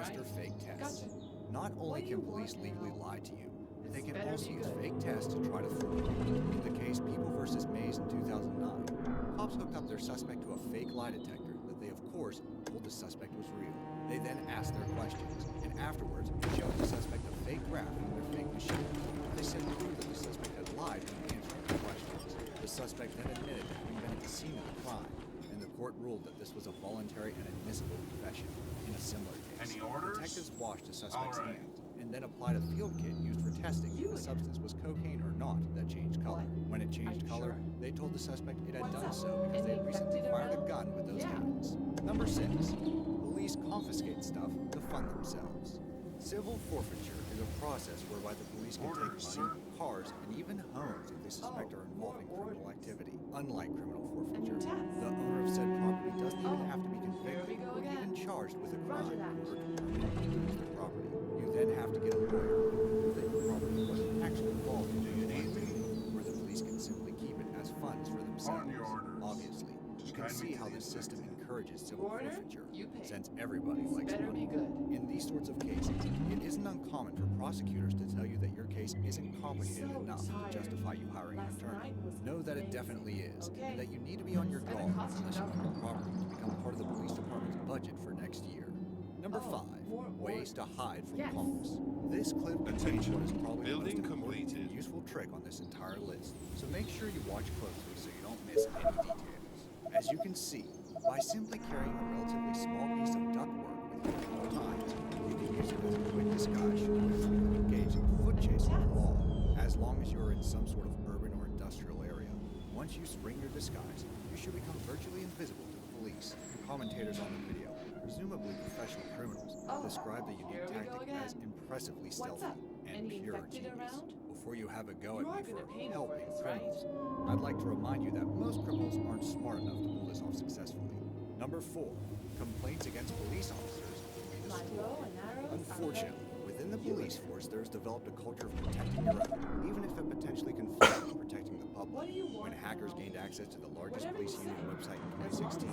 administer fake tests. Not only can police legally lie to you, they can also use fake tests to try to fool you. In the case People versus Mays in 2009, cops hooked up their suspect to a fake lie detector that they, of course, told the suspect was real. They then asked their questions, and afterwards showed the suspect a fake graph from their fake machine. They said proof that the suspect had lied when answering the questions. The suspect then admitted to having been at the scene of the crime, and the court ruled that this was a voluntary and admissible confession. In a similar case, detectives washed the suspect's hands and then applied a field kit used for testing if the substance was cocaine or not that changed color. When it changed color, they told the suspect it had done so because they had recently fired a gun with those hands. Number 6. Police confiscate stuff to fund themselves. Civil forfeiture is a process whereby the police can take money, cars, and even homes if they suspect are involving criminal activity. Unlike criminal forfeiture, the owner of said property doesn't even have to be convicted or even charged with a crime in order to permanently lose their property. You then have to get a lawyer to prove that your property wasn't actually involved in illegal activity, where the police can simply keep it as funds for themselves. Obviously, you can see how this system encourages civil forfeiture, since everybody likes money. In these sorts of cases, it isn't uncommon for prosecutors to tell you that your case isn't complicated enough to justify you hiring an attorney. Know that it definitely is, and that you need to be on your guard unless you want your property to become part of the police department's budget for next year. Number 5. Ways to hide from cops. This clip contains what is probably the most important and useful trick on this entire list, so make sure you watch closely so you don't miss any details. As you can see, by simply carrying a relatively small piece of ductwork with you at all times, you can use it as a quick disguise should you frequently engage in foot chasing the law, as long as you're in some sort of urban or industrial area. Once you spring your disguise, you should become virtually invisible to the police. Commentators on the video, presumably professional criminals, describe the unique tactic as impressively stealthy and pure genius. Before you have a go at me for helping criminals, I'd like to remind you that most criminals aren't smart enough to pull this off successfully. Number 4. Complaints against police officers will be destroyed. Unfortunately, within the police force, there's developed a culture of protecting your own, even if it potentially conflicts with protecting the public. When hackers gained access to the largest police union website in 2016,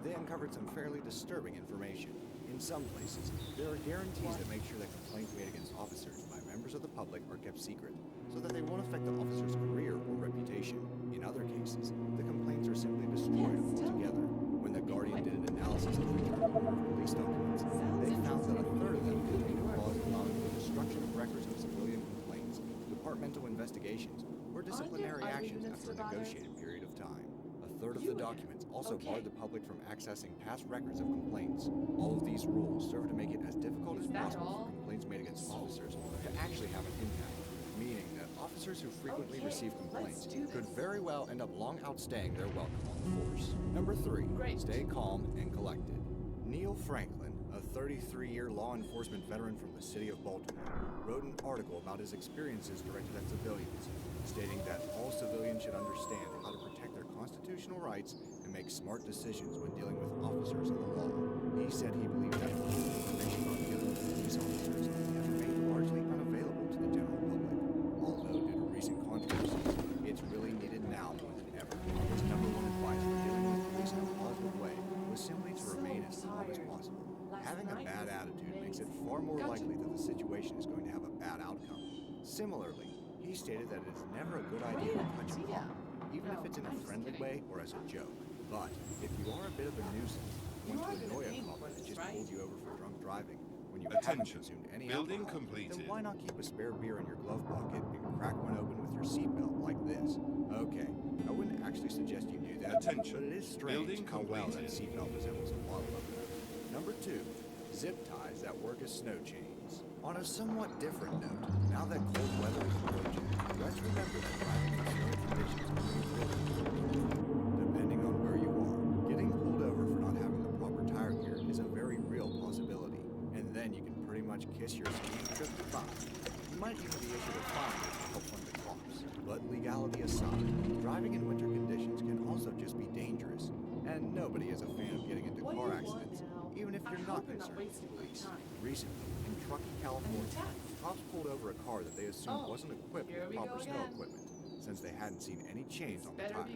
they uncovered some fairly disturbing information. In some places, there are guarantees that make sure that complaints made against officers by members of the public are kept secret, so that they won't affect the officer's career or reputation. In other cases, the complaints are simply destroyed altogether. When the Guardian did an analysis of return police documents, they found that a third of them contained a clause allowing the destruction of records of civilian complaints, departmental investigations, or disciplinary actions after a negotiated period of time. A third of the documents also barred the public from accessing past records of complaints. All of these rules serve to make it as difficult as possible for complaints made against officers to actually have an impact, meaning that officers who frequently receive complaints could very well end up long outstaying their welcome on the force. Number 3. Stay calm and collected. Neil Franklin, a 33-year law enforcement veteran from the city of Baltimore, wrote an article about his experiences directed at civilians, stating that all civilians should understand how to protect their constitutional rights and make smart decisions when dealing with officers of the law. He said he believed that information about dealing with police officers has remained largely unavailable to the general public. Although due to recent controversies, it's really needed now more than ever. His number 1 advice for dealing with police in a positive way was simply to remain as calm as possible. Having a bad attitude makes it far more likely that the situation is going to have a bad outcome. Similarly, he stated that it is never a good idea to touch a cop, even if it's in a friendly way or as a joke. But if you are a bit of a nuisance, want to annoy a cop that just pulled you over for drunk driving when you haven't consumed any alcohol, then why not keep a spare beer in your glove pocket and crack one open with your seatbelt like this? Okay, I wouldn't actually suggest you do that, but it is strange how well that seatbelt resembles a glove opener. Number 2. Zip ties that work as snow chains. On a somewhat different note, now that cold weather is approaching, let's remember that driving in snowy conditions can be really difficult. Depending on where you are, getting pulled over for not having the proper tire gear is a very real possibility, and then you can pretty much kiss your skiing trip goodbye. You might even be issued a fine to help fund the costs. But legality aside, driving in winter conditions can also just be dangerous, and nobody is a fan of getting into car accidents, even if you're not concerned with the police. Recently, in Truckee, California, cops pulled over a car that they assumed wasn't equipped with proper snow equipment, since they hadn't seen any chains on the tires.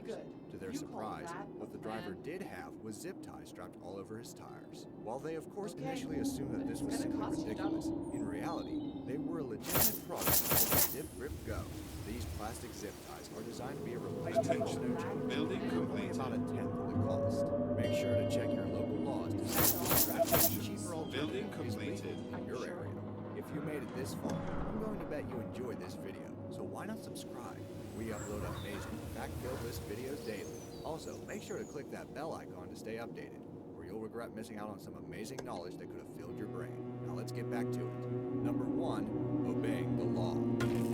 To their surprise, what the driver did have was zip ties strapped all over his tires. While they of course initially assumed that this was simply ridiculous. In reality, they were a legitimate product called Zip Grip Go. These plastic zip ties are designed to be a replacement for snow chains. Building Only completed. about a tenth of the cost. Make sure to check your local laws to see if there's a cheaper Building alternative is legal completed. in your area. If you made it this far, I'm going to bet you enjoyed this video, so why not subscribe? We upload amazing, fact-filled list videos daily. Also, make sure to click that bell icon to stay updated, or you'll regret missing out on some amazing knowledge that could have filled your brain. Now let's get back to it. Number 1, obeying the law.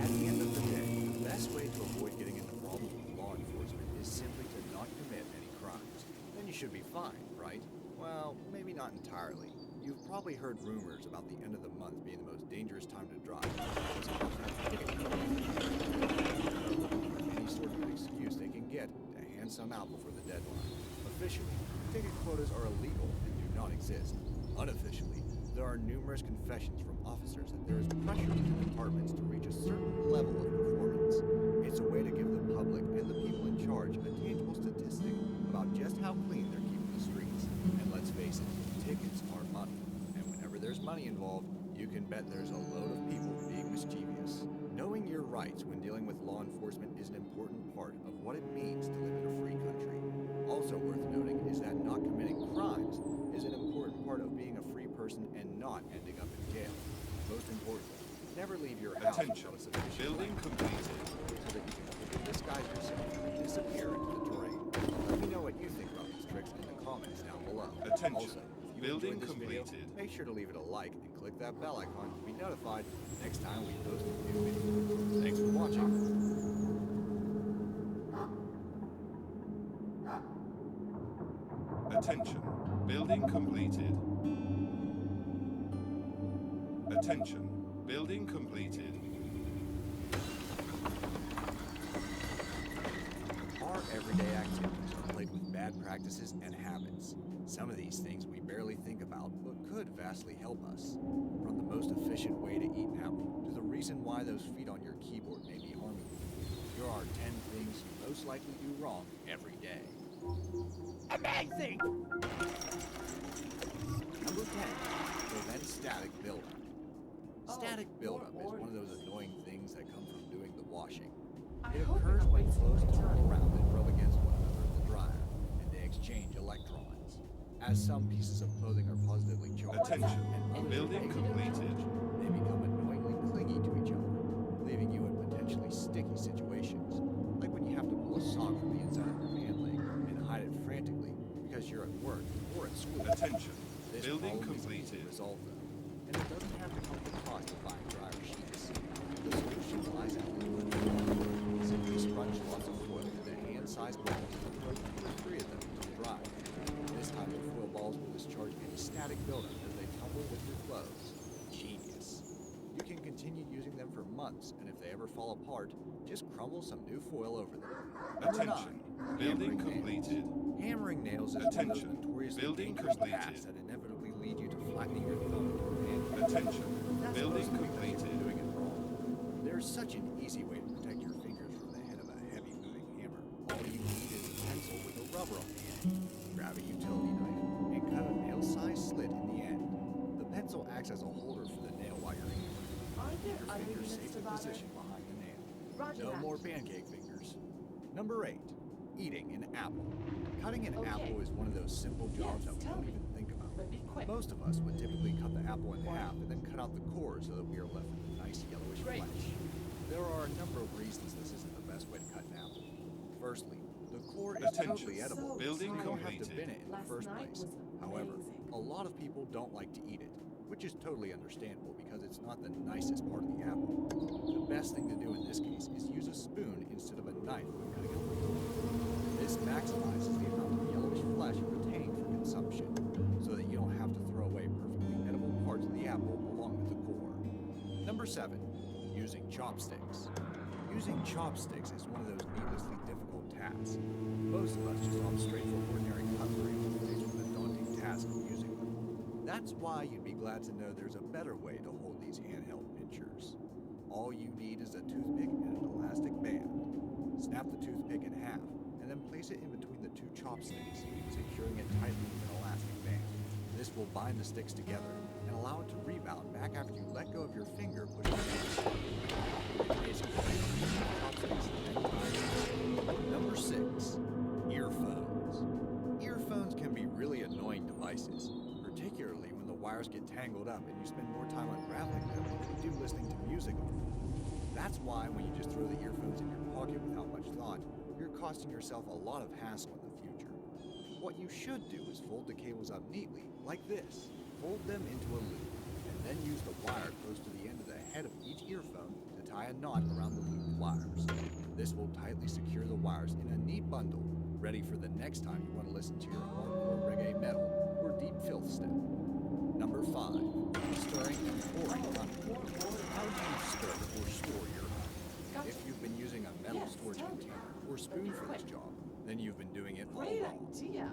At the end of the day, the best way to avoid getting into problems with law enforcement is simply to not commit any crimes. Then you should be fine, right? Well, maybe not entirely. You've probably heard rumors about the end of the month being the most dangerous time to drive. Any sort of excuse they can get to hand some out before the deadline. Officially, ticket quotas are illegal and do not exist. Unofficially, there are numerous confessions from officers that there is pressure in the departments to reach a certain level of performance. It's a way to give the public and the people in charge a tangible statistic about just how clean they're keeping the streets. And let's face it, tickets are money. And whenever there's money involved, you can bet there's a load of people being mischievous. Knowing your rights when dealing with law enforcement is an important part of what it means to live in a free country. Also worth noting is that not committing crimes is an important part of being a free person and not ending up in jail. Most importantly, never leave your house Attention. without a sufficient Building light completed. so that you can quickly disguise yourself and disappear into the terrain. Let me know what you think about these tricks in the comments down below. Attention. Also, if you Building enjoyed this video, completed. make sure to leave it a like and click that bell icon to be notified next time we post a new video. Thanks for watching. Attention. Building completed. Attention. Building completed. Our everyday activities are plagued with bad practices and habits. Some of these things we barely think about, but could vastly help us. From the most efficient way to eat an apple, to the reason why those feet on your keyboard may be harming you. Here are 10 things you most likely do wrong every day. Amazing! Number 10, prevent static buildup. Static buildup is one of those annoying things that come from doing the washing. It occurs when clothes turn around and rub against one another in the dryer, and they exchange electrons. As some pieces of clothing are positively charged, Attention. and others Building are completed. they become annoyingly clingy to each other, leaving you in potentially sticky situations, like when you have to pull a sock from the inside of your pant leg and hide it frantically because you're at work or at school. Attention. This Building problem is easy completed. to resolve though, and it doesn't have to come at the cost of buying dryer sheets. The solution lies in liquid foil. Simply scrunch lots of foil into hand-sized balls and throw 2 or 3 of them into the dryer. This time the foil balls will discharge any static buildup as they tumble with your clothes. Genius. You can continue using them for months, and if they ever fall apart, just crumble some new foil over them. Number Attention. 9, Building hammering completed. nails. Hammering nails is one of those Attention. notoriously Building dangerous completed. tasks that inevitably lead you to flattening your thumb into your hand. Attention. That's Building mostly because you're completed. doing it wrong. There's such an easy way to protect your fingers from the head of a heavy moving hammer. All you need is a pencil with a rubber on the end. Grab a utility knife and cut a nail-sized slit in the end. The pencil acts as a holder for the nail while you're hammering. Keep your fingers safely positioned behind the nail. No more pancake fingers. Number 8, eating an apple. Cutting an apple is one of those simple jobs that we don't even think about. Most of us would typically cut the apple in half and then cut out the core so that we are left with nice yellowish flesh. There are a number of reasons this isn't the best way to cut an apple. Firstly, the core is Attention. totally edible. Building You don't have to completed. bin it in the first place. However, a lot of people don't like to eat it, which is totally understandable because it's not the nicest part of the apple. The best thing to do in this case is use a spoon instead of a knife when cutting out the core. This maximizes the amount of yellowish flesh retained for consumption, so that you don't have to throw away perfectly edible parts of the apple along with the core. Number 7, using chopsticks. Using chopsticks is one of those needlessly difficult tasks. Most of us just opt straight for ordinary cutlery when faced with the daunting task of using them. That's why you'd be glad to know there's a better way to hold these handheld pinchers. All you need is a toothpick and an elastic band. Snap the toothpick in half, and then place it in between the 2 chopsticks, securing it tightly with an elastic band. This will bind the sticks together and allow it to rebound let go of your finger pushing down. Basically, top space 10 times. Number 6. Earphones. Earphones can be really annoying devices, particularly when the wires get tangled up and you spend more time unraveling them than you do listening to music on them. That's why when you just throw the earphones in your pocket without much thought, you're costing yourself a lot of hassle in the future. What you should do is fold the cables up neatly, like this. Fold them into a loop, and then use the wire close to the end of the head of each earphone to tie a knot around the looped wires. This will tightly secure the wires in a neat bundle, ready for the next time you want to listen to your hardcore reggae metal or deep filth step. Number 5. Stirring and pouring honey. How do you stir or store your honey? If you've been using a metal storage container or spoon for this job, then you've been doing it all wrong.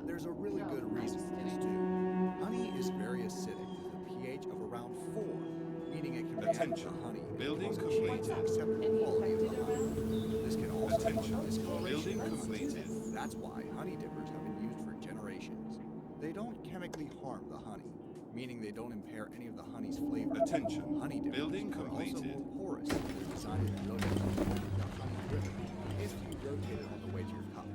There's a really good reason for this too. Honey is very acidic with a pH of around 4, meaning it can react to honey and Building cause a change in completed. acceptable quality of the honey. This can also Attention. cause discoloration. Building completed. That's why honey dippers have been used for generations. They don't chemically harm the honey, meaning they don't impair any of the honey's flavor. Attention. Honey dippers Building are also completed. more porous, and they're designed to brilliant the honey drip if you rotate it on the way to your cup.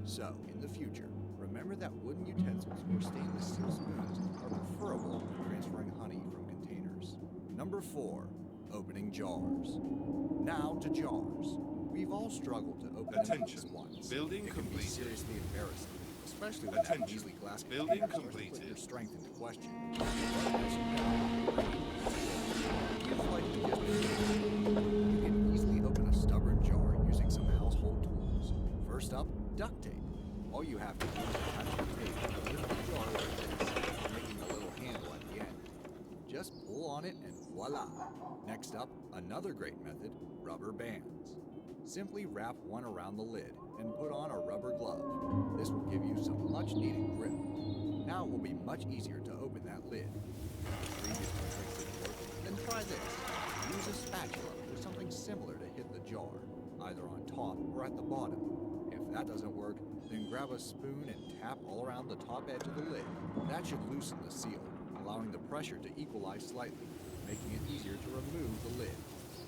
So, in the future, remember that wooden utensils or stainless steel spoons are preferable when transferring honey from containers. Number 4. Opening jars. Now to jars. We've all struggled to open them at Attention. least once. Building It can be completed. seriously embarrassing, especially when that Attention. measly glass Building container starts to put completed. your strength into question. But as you know, you've likely just you can easily open a stubborn jar using some household tools. First up, duct tape. All you have to do is attach the tape and lift the jar like this, making a little handle at the end. Just pull on it and voila! Next up, another great method, rubber bands. Simply wrap one around the lid and put on a rubber glove. This will give you some much needed grip. Now it will be much easier to open that lid. If previous methods didn't work, then try this. Use a spatula or something similar to hit the jar, either on top or at the bottom. If that doesn't work, then grab a spoon and tap all around the top edge of the lid. That should loosen the seal, allowing the pressure to equalize slightly, making it easier to remove the lid.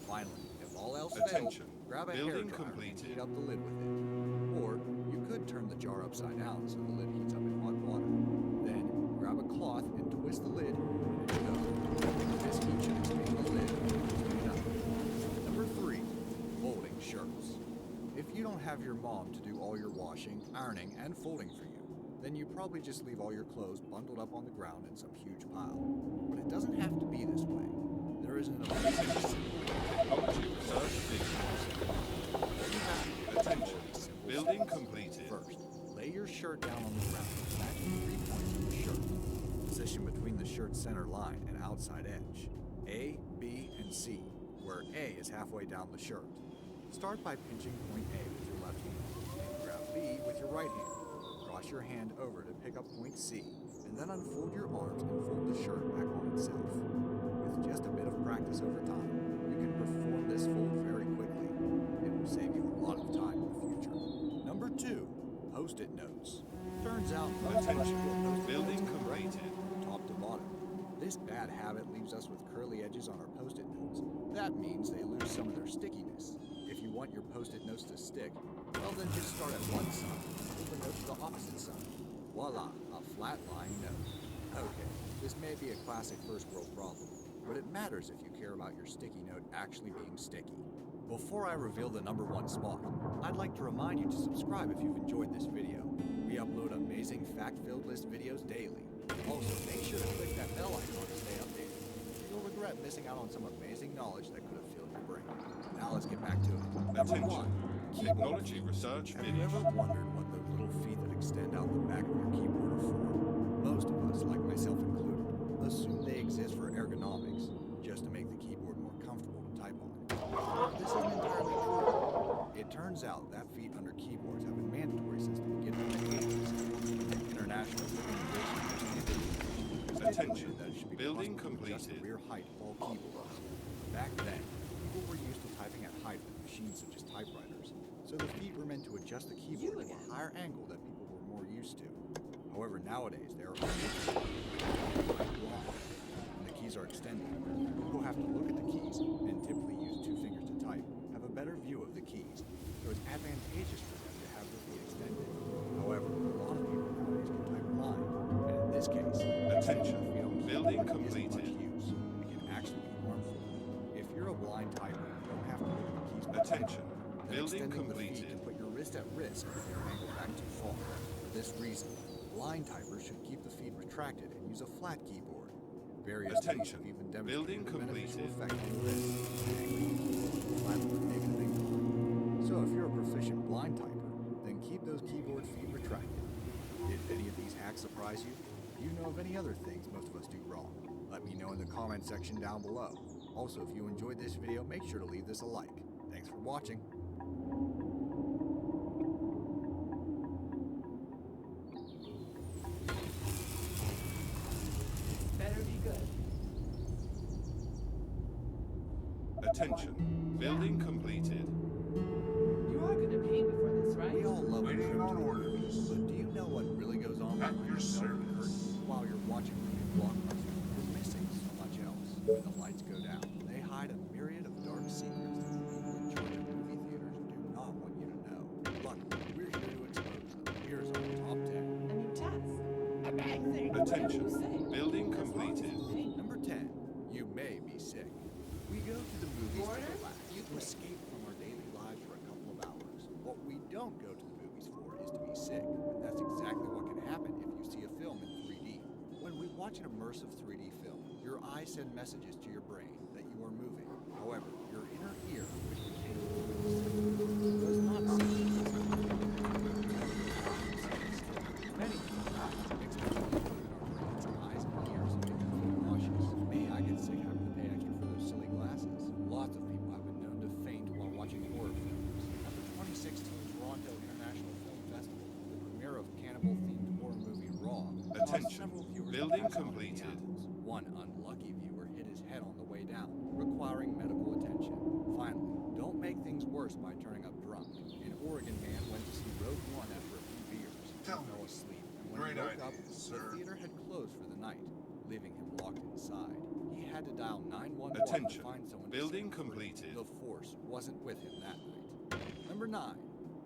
Finally, if all else fails, Attention. grab a Building hairdryer and completed. heat up the lid with it. Or you could turn the jar upside down so the lid heats up in hot water. Then grab a cloth and twist the lid and it goes. This heat should expand the lid and loosen it up. Number 3. Folding shirts. If you don't have your mom to do all your washing, ironing, and folding for you, then you probably just leave all your clothes bundled up on the ground in some huge pile. But it doesn't have to be this way. There is an amazing simple way. Technology research video. All you have to do is Attention. follow these simple Building steps. completed. First, lay your shirt down on the ground, matching the 3 points of the shirt. Position between the shirt's center line and outside edge. A, B, and C, where A is halfway down the shirt. Start by pinching point A with your left hand, and grab B with your right hand. Cross your hand over to pick up point C, and then unfold your arms and fold the shirt back on itself. With just a bit of practice over time, you can perform this fold very quickly. It will save you a lot of time in the future. Number 2, Post-it notes. Turns out most of us Attention. feel Post-it Building notes correct completed. from top to bottom. This bad habit leaves us with curly edges on our Post-it notes. That means they lose some of their stickiness. If you want your Post-it notes to stick, well then just start at one side and pull the note to the opposite side. Voila, a flat line note. Okay, this may be a classic first world problem, but it matters if you care about your sticky note actually being sticky. Before I reveal the number 1 spot, I'd like to remind you to subscribe if you've enjoyed this video. We upload amazing fact-filled list videos daily. Also, make sure to click that bell icon to stay updated. You'll regret missing out on some amazing knowledge that could have filled your brain. Now let's get back to it. Number 1. Attention. Keyboard. Technology research Have you video. ever wondered what those little feet that extend out the back of your keyboard are for? Most of us, like myself included, assume they exist for ergonomics, just to make the keyboard more comfortable to type on. This isn't entirely true. It turns out that feet under keyboards have been mandatory since the beginning of the 80s. The International Communication Standards Attention. that it should be Building possible to adjust the completed. rear height of all keyboards. Back then, people were used to typing at height with machines such as typewriters, so the feet were meant to adjust the keyboard to a higher angle that people were more used to. However, nowadays they are only long, and the keys are extended. who have to look at the keys and typically use 2 fingers to type have a better view of the keys, so it's advantageous for them to have their feet extended. However, a lot of people nowadays can type blind, and in this case, Attention. feet on Building keyboard isn't much completed. use. It can actually be harmful. If you're a blind typer, you don't have to look at the keys. Attention. Then Building extending the feet completed. can put your wrist at risk if you're angled back too far. For this reason, blind typers should keep the feet retracted and use a flat keyboard. Various studies Attention. have even Building demonstrated the beneficial completed. effect on the wrist and angling the keyboard flat with negative incline. So if you're a proficient blind typer, then keep those keyboard feet retracted. Did any of these hacks surprise you? Do you know of any other things most of us do wrong? Let me know in the comment section down below. Also, if you enjoyed this video, make sure to leave this a like. Thanks for watching. Better be good. Attention. Building completed. You are gonna pay me for this, right? We all love a Waiting trip on to the orders. movies, but do you know what really goes on At behind your the velvet service. curtain? While you're watching movie blockbusters, you're missing so much else. When the lights go down, they hide a myriad of dark secrets that the people in charge of movie theaters do not want you to know. Luckily, we're here to expose them. Here's our top 10. A new task. A bad thing. Attention. Whatever you say. Building As long as completed. it's paid. Number 10. You may be sick. We go to the movies to Order? relax, to escape from our daily lives for a couple of hours. What we don't go to the movies for is to be sick. But that's exactly what can happen if you see a film in 3D. When we watch an immersive 3D film, your eyes send messages to your brain that you are moving. However, your inner ear, which we can't see, does not see. Many times, mixed with our brains, eyes, and ears make us feel nauseous. Me, I get sick having to pay extra for those silly glasses. Lots of people have been known to faint while watching horror films. At the 2016 Toronto International Film Festival, the premiere of cannibal-themed horror movie Raw caused Attention. several viewers to Building pass out of the completed. apples. One unlucky viewer hit his head on the way down, requiring medical attention. Finally, don't make things worse by turning up drunk. An Oregon man went to see Rogue One after a few beers. He Tell fell me. asleep, and when Great he woke up, ideas, the sir. theater had closed for the night, leaving him locked inside. He had to dial 911 Attention. to find someone Building to set him free. completed. The Force wasn't with him that night. Number 9.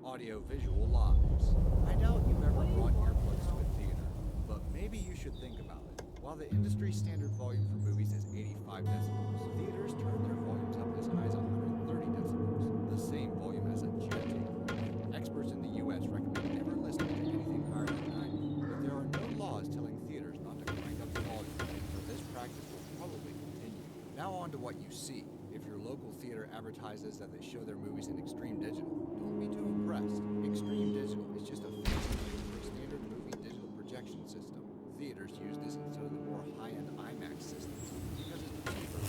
Audio-visual lives. I doubt you've ever brought earplugs to a theater, but maybe you should think about it. While the industry standard volume for movies is 85 decibels, theaters turn their volumes up as high as 130 decibels, the same volume as a jet tape. Experts in the U.S. recommend never listening to anything higher than 90, but there are no laws telling theaters not to crank up the volume, so this practice will probably continue. Now on to what you see. If your local theater advertises that they show their movies in Extreme Digital, don't be too impressed. Extreme Digital is just a fancy name for a standard movie digital projection system. Theaters use this instead of the more high-end IMAX systems because it's cheaper.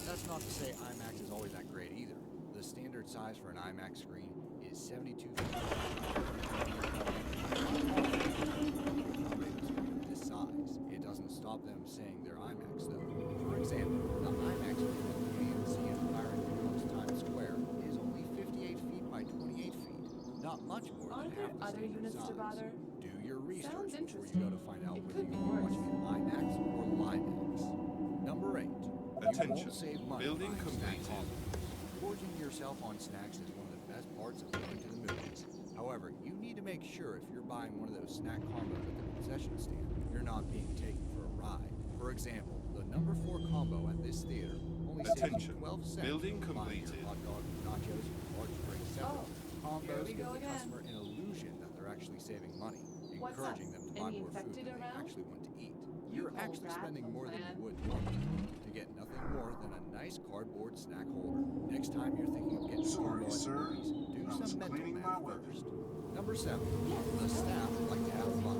That's not to say IMAX is always that great either. The standard size for an IMAX screen is 72 feet. This size. It doesn't stop them saying they're IMAX though. For example, the IMAX screen at the AMC in Byron Hills Times Square is only 58 feet by 28 feet. Not much more Are than there half the other standard units size. to bother? Do your research Sounds before you go to interesting. find out It whether could you be are worse. watching in IMAX or LIMAX. Number 8. You Attention. won't save money Building buying snack completed. combos. Gorging yourself on snacks is one of the best parts of going to the movies. However, you need to make sure if you're buying one of those snack combos at the concession stand, you're not being taken for a ride. For example, the number 4 combo at this theater only saves Attention. you 12 cents. Building for buying your completed. hot dog, nachos, and large drink separately. Oh, here Combos we give go the again. customer an illusion that they're actually saving money, What's encouraging up? them to buy Any more food infected than they around? actually want to eat. You You're call actually that spending a more than plan? you would normally to get nothing more than a nice cardboard snack holder. Next time you're thinking of getting a Sorry, combo at the sir. movies, do I was some mental cleaning math my work. first. Number 7. The staff like to have fun.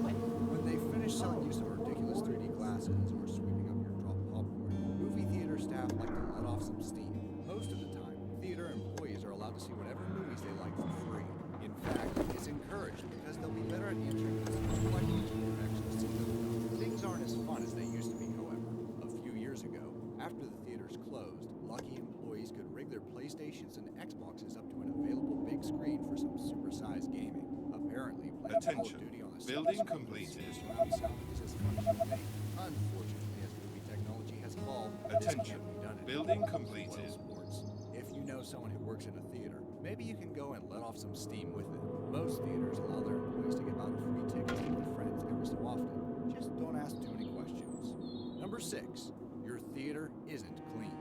When they finish selling you some ridiculous 3D glasses or sweeping up your dropped popcorn, movie theater staff like to let off some steam. Most of the time, theater employees are allowed to see whatever movies they like for free. In fact, it's encouraged because they'll be better at answering customers' questions when they're actually seeing them. Things aren't as fun as they used to be, however. A few years ago, after the theaters closed, lucky employees could rig their PlayStations and Xboxes up to an available big screen for some supersized gaming. Apparently, playing Call of Attention. Duty on a Building screen with completed. surround sound is as fun as you think. Unfortunately, as movie technology has evolved, This Attention. can't be done in Building movies, completed. oil sports. If you know someone who works in a theater, maybe you can go and let off some steam with it. Most theaters allow their employees to give out free tickets to their friends every so often. Just don't ask too many questions. Number 6. Your theater isn't clean.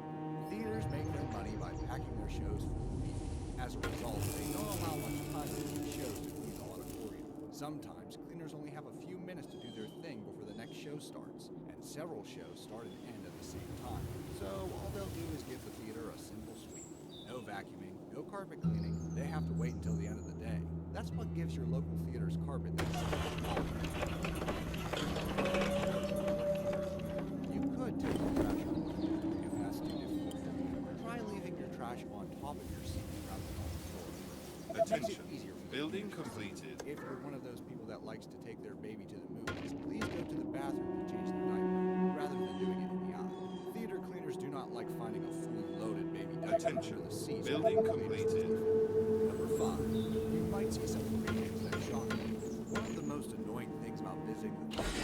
Theaters make their money by packing their shows full of people. As a result, they don't allow much time to do shows to clean the auditorium. Sometimes, cleaners only have a few minutes to do their thing before the next show starts, and several shows start and end at the same time. So all they'll do is give the theater a simple sweep. No vacuuming, no carpet cleaning. They have to wait until the end of the day. That's what gives your local theater's carpet that simple quality. You could take your trash out if that's too difficult for you. Try leaving your trash on top of your seat rather than on the floor. It makes Attention. it easier for you. Building completed. If you're one of those people that likes to take their baby to the movies, please go to the bathroom to change their diaper rather than doing it in the aisle. Theater cleaners do not like finding a fully loaded baby diaper Attention. under the seats. Building completed. Number 5. You might see some previews that shock you. One of the most annoying things about visiting the theater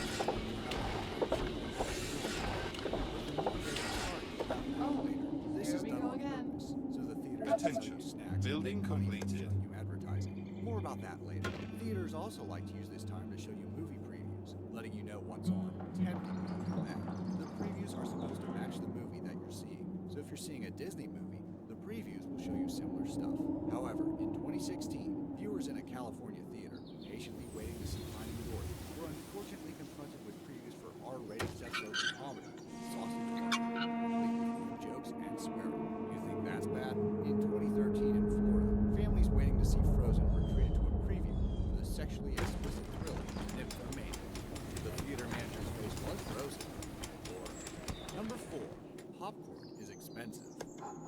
this Here is we done go on again. purpose, so the theaters can Attention. sell you snacks Building and make money from completed. showing you advertising. More about that later. Theaters also like to use this time to show you movie previews, letting you know what's on 10 minutes before that. The previews are supposed to match the movie that you're seeing. So if you're seeing a Disney movie, the previews will show you similar stuff. However, in 2016, viewers in a California theater, patiently waiting to see Finding Dory, were unfortunately confronted with previews for R-rated sexual comedy, sausage complete with jokes and swearing. You think that's bad? In 2013 in Florida, families waiting to see Frozen were treated to a preview for the sexually explicit thriller Nymphomania. The theater manager's face was frozen. Or number 4, popcorn is expensive.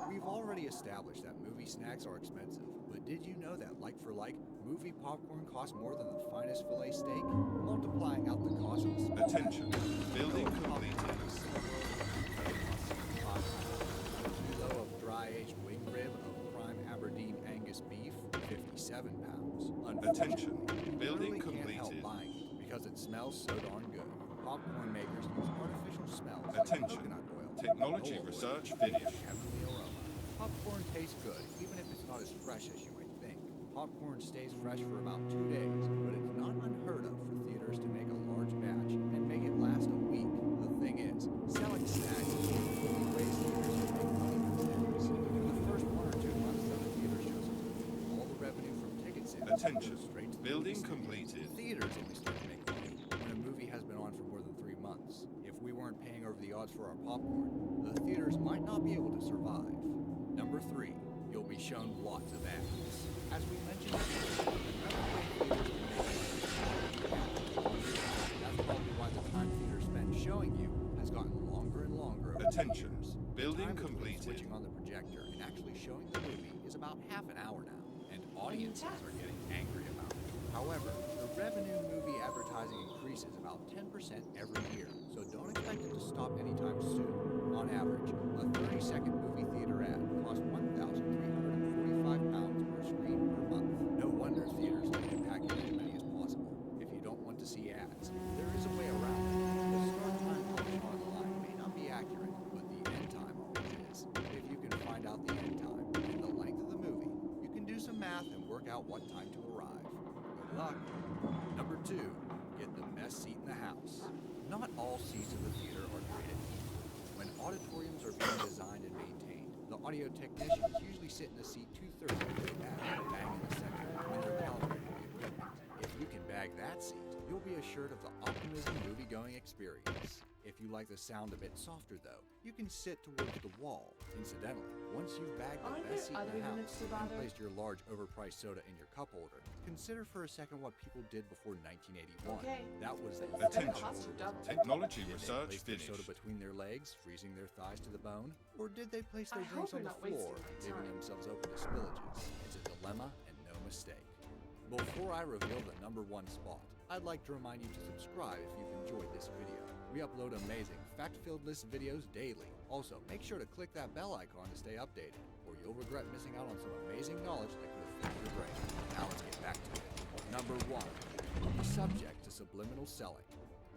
We've already established that movie snacks are expensive, but did you know that like for like, movie popcorn costs more than the finest filet steak? Multiplying out the cost of a small Attention. Building completed. A kilo of dry-aged wing rib of prime Aberdeen Angus beef, 57 pounds. Attention. Unfortunately, Building you really can't help completed. buying it because it smells so darn good. Popcorn makers use artificial smells Attention. like coconut oil, Technology canola oil, research and finished. heavenly aroma. Popcorn tastes good, even if it's not as fresh as you might think. Popcorn stays fresh for about 2 days, but it's not unheard of for theaters to make a large batch and make it last a week. The thing is, selling snacks is one of the only ways theaters can make money these days. In the first 1 or 2 months that a theater shows a movie, all the revenue from ticket sales Attention. goes straight to the Building movie studio. completed. Theaters only start to make money when a movie has been on for more than 3 months. If we weren't paying over the odds for our popcorn, the theaters might not be able to survive. Number 3, you'll be shown lots of ads. As we mentioned before, another way theaters can make money is through ads. That's probably why the time theaters spend showing you has gotten longer and longer over the Attention. years. Building The time between completed. switching on the projector and actually showing the movie is about half an hour now, and audiences are getting angry about it. However, the revenue movie advertising increases about 10% every year, so don't expect it to stop anytime soon. On average, a 30-second movie theater ad costs £1,345 per screen per month. No wonder theaters like to pack in as many as possible. If you don't want to see ads, there is a way around it. The start time published online may not be accurate, but the end time always is. If you can find out the end time and the length of the movie, you can do some math and work out what time to arrive. Good luck. Number 2, get the best seat in the house. Not all seats in the theater are created equal. When auditoriums are being designed and maintained, the audio technicians usually sit in a seat 2/3 of the way back and bang in the center when they're calibrating the equipment. If you can bag that seat, you'll be assured of the optimism movie-going experience. If you like the sound a bit softer though, you can sit towards the wall. Incidentally, once you've bagged the Aren't best seat there in the other house units to and bother? placed your large overpriced soda in your cup holder, consider for a second what people did before 1981. Okay. That was the Attention. cup holder was Double. Technology did they research place their soda finished. between their legs, freezing their thighs to the bone? Or did they place their I drinks hope on you're the not wasting floor, my leaving time. themselves open to spillages? It's a dilemma and no mistake. Before I reveal the number 1 spot, I'd like to remind you to subscribe if you've enjoyed this video. We upload amazing, fact-filled list videos daily. Also, make sure to click that bell icon to stay updated, or you'll regret missing out on some amazing knowledge that could have filled your brain. Now let's get back to it. Number 1, be subject to subliminal selling.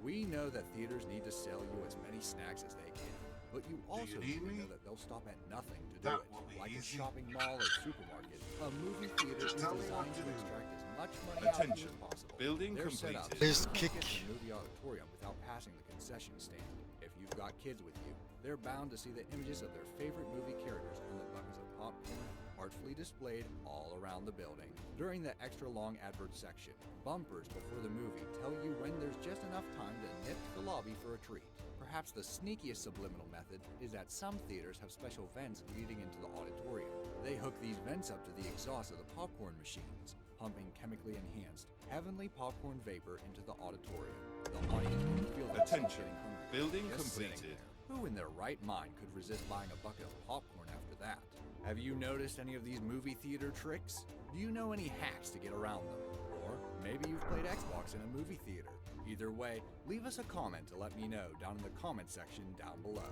We know that theaters need to sell you as many snacks as they can, But you also need need to me? know that they'll stop at nothing to do That it. will be Like a easy. shopping mall or supermarket, a movie theater is Just tell me what designed to to do. extract as much money out of you Attention. as possible. Building They're set up completed. so Just you can't kick. get to the movie auditorium without passing the concession stand. If you've got kids with you, they're bound to see the images of their favorite movie characters on the buckets of popcorn artfully displayed all around the building. During the extra long advert section, bumpers before the movie tell you when there's just enough time to nip to the lobby for a treat. Perhaps the sneakiest subliminal method is that some theaters have special vents leading into the auditorium. They hook these vents up to the exhaust of the popcorn machines, pumping chemically enhanced, heavenly popcorn vapor into the auditorium. The audience can feel the Attention. getting hungry. Building Just sitting completed. there. Who in their right mind could resist buying a bucket of popcorn after that? Have you noticed any of these movie theater tricks? Do you know any hacks to get around them? Or maybe you've played Xbox in a movie theater. Either way, leave us a comment to let me know down in the comment section down below.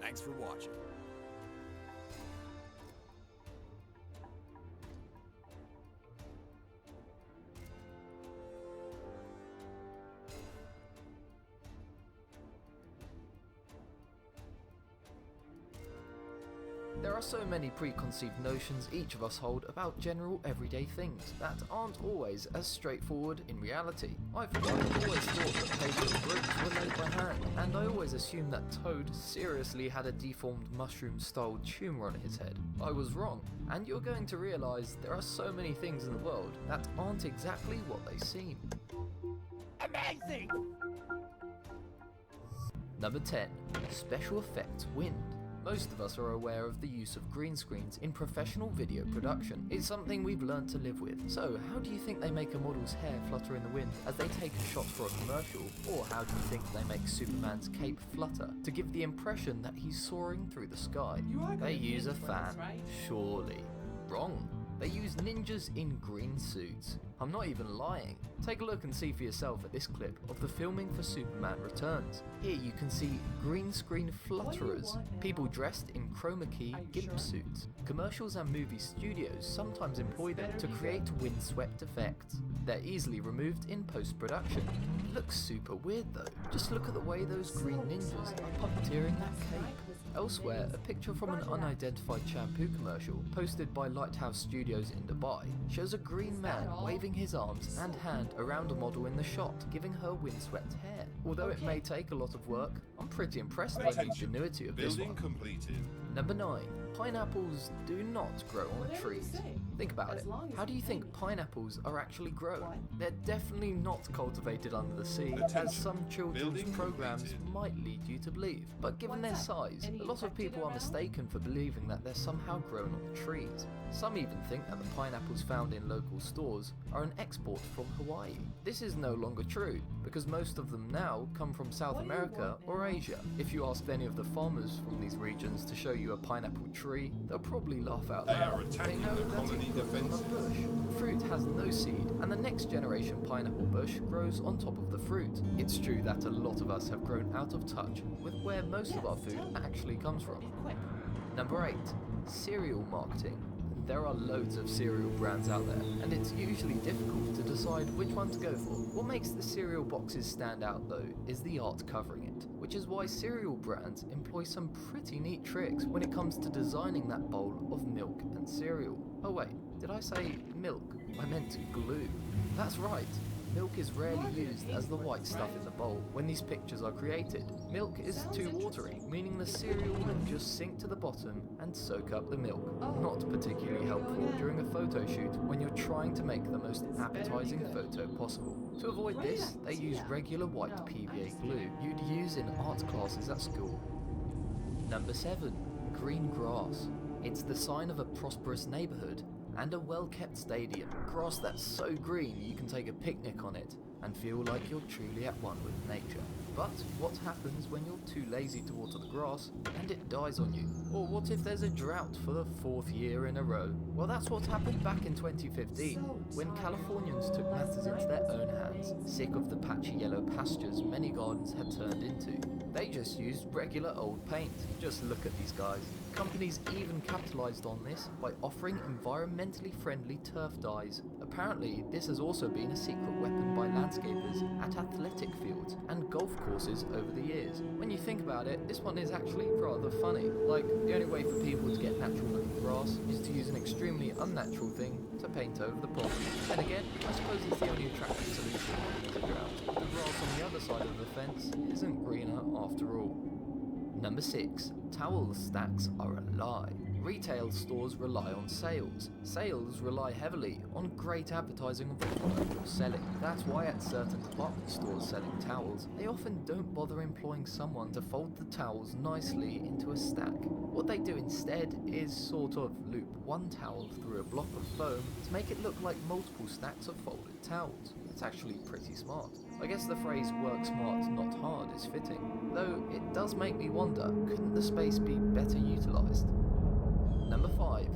Thanks for watching. There are so many preconceived notions each of us hold about general everyday things that aren't always as straightforward in reality. I for one always thought that paper and bricks were made by hand, and I always assumed that Toad seriously had a deformed mushroom-style tumour on his head. I was wrong, and you're going to realise there are so many things in the world that aren't exactly what they seem. Amazing! Number 10. Special Effects Wind. Most of us are aware of the use of green screens in professional video production. It's something we've learned to live with. So how do you think they make a model's hair flutter in the wind as they take a shot for a commercial? Or how do you think they make Superman's cape flutter to give the impression that he's soaring through the sky? You are gonna They pay use a for this, fan. right? Surely. Wrong. They use ninjas in green suits. I'm not even lying. Take a look and see for yourself at this clip of the filming for Superman Returns. Here you can see green screen flutterers, people dressed in chroma key gimp suits. Commercials and movie studios sometimes employ them to create windswept effects. They're easily removed in post-production. It looks super weird though. Just look at the way those green ninjas are puppeteering that cape. Elsewhere, a picture from an unidentified shampoo commercial posted by Lighthouse Studios in Dubai shows a green man waving his arms and hand around a model in the shot, giving her windswept hair. Although it may take a lot of work, I'm pretty impressed by the Attention. ingenuity of this Building one. completed. Number 9. Pineapples do not grow on Whatever you trees. say. Think about As it. long as How do you you think pay me. pineapples are actually grown? What? They're definitely not cultivated under the sea, Attention. as some children's Building programs completed. might lead you to believe. But given their What's that? size, Any a lot of infected people are around? mistaken for believing that they're somehow grown on trees. Some even think that the pineapples found in local stores are an export from Hawaii. This is no longer true, because most of them now come from South What do you America want or now? Asia. If you asked any of the farmers from these regions to show you a pineapple tree, they'll probably laugh out They loud. are attacking know the that colony it grows on a defences. bush. The fruit has no seed, and the next generation pineapple bush grows on top of the fruit. It's true that a lot of us have grown out of touch with where most of our food actually comes from. Quick. Number 8. Cereal marketing. There are loads of cereal brands out there, and it's usually difficult to decide which one to go for. What makes the cereal boxes stand out though is the art covering it, which is why cereal brands employ some pretty neat tricks when it comes to designing that bowl of milk and cereal. Oh wait, did I say milk? I meant glue. That's right. Milk is rarely used as the white stuff in the bowl when these pictures are created. Milk is too watery, meaning the cereal will just sink to the bottom and soak up the milk. Not particularly helpful during a photo shoot when you're trying to make the most appetizing photo possible. To avoid this, they use regular white PVA glue you'd use in art classes at school. Number 7. Green grass. It's the sign of a prosperous neighborhood and a well-kept stadium. Grass that's so green you can take a picnic on it and feel like you're truly at one with nature. But what happens when you're too lazy to water the grass and it dies on you? Or what if there's a drought for the 4th year in a row? Well, that's what happened back in 2015 when Californians took matters into their own hands, sick of the patchy yellow pastures many gardens had turned into. They just used regular old paint. Just look at these guys. Companies even capitalized on this by offering environmentally friendly turf dyes. Apparently, this has also been a secret weapon by landscapers at athletic fields and golf courses over the years. When you think about it, this one is actually rather funny. Like, the only way for people to get natural looking grass is to use an extremely unnatural thing to paint over the problem. Then again, I suppose it's the only attractive solution to figure out. The grass on the other side of the fence isn't greener after all. Number 6. Towel stacks are a lie. Retail stores rely on sales. Sales rely heavily on great advertising of the product you're selling. That's why at certain department stores selling towels, they often don't bother employing someone to fold the towels nicely into a stack. What they do instead is sort of loop one towel through a block of foam to make it look like multiple stacks of folded towels. It's actually pretty smart. I guess the phrase work smart, not hard is fitting, though it does make me wonder, couldn't the space be better utilised? Number 5.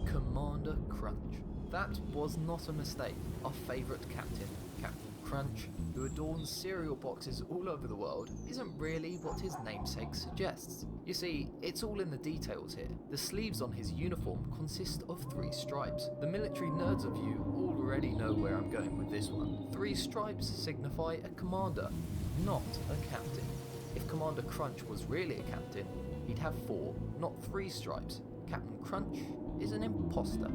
Commander Crunch. That was not a mistake. Our favourite captain, Captain Crunch, who adorns cereal boxes all over the world, isn't really what his namesake suggests. You see, it's all in the details here. The sleeves on his uniform consist of 3 stripes. The military nerds of you already know where I'm going with this one. 3 stripes signify a commander, not a captain. If Commander Crunch was really a captain, he'd have 4, not 3 stripes. Captain Crunch is an imposter.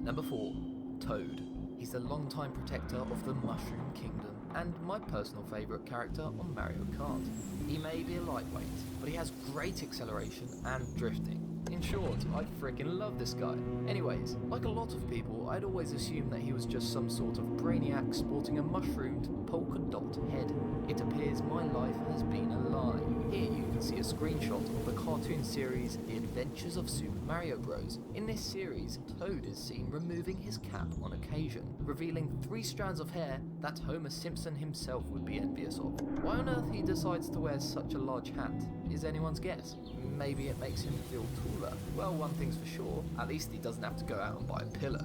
Number 4. Toad. He's the longtime protector of the Mushroom Kingdom and my personal favourite character on Mario Kart. He may be a lightweight, but he has great acceleration and drifting. In short, I freaking love this guy. Anyways, like a lot of people, I'd always assumed that he was just some sort of brainiac sporting a mushroomed polka dot head. It appears my life has been a lie. Here you can see a screenshot of the cartoon series The Adventures of Super Mario Bros. In this series, Toad is seen removing his cap on occasion, revealing 3 strands of hair that Homer Simpson himself would be envious of. Why on earth he decides to wear such a large hat is anyone's guess. Maybe it makes him feel taller. Well, one thing's for sure, at least he doesn't have to go out and buy a pillow.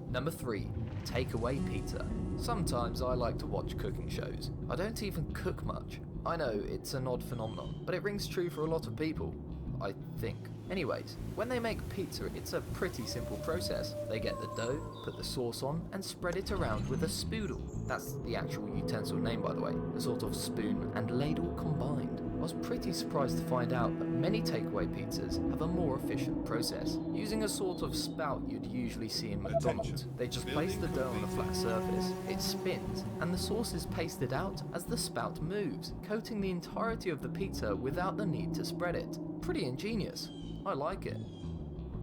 Number 3. Takeaway pizza. Sometimes I like to watch cooking shows. I don't even cook much. I know it's an odd phenomenon, but it rings true for a lot of people, I think. Anyways, when they make pizza, it's a pretty simple process. They get the dough, put the sauce on, and spread it around with a spoodle. That's the actual utensil name, by the way, a sort of spoon and ladle combined. I was pretty surprised to find out that many takeaway pizzas have a more efficient process. Using a sort of spout you'd usually see in McDonald's, they just place the dough on a flat surface, it spins, and the sauce is pasted out as the spout moves, coating the entirety of the pizza without the need to spread it. Pretty ingenious. I like it.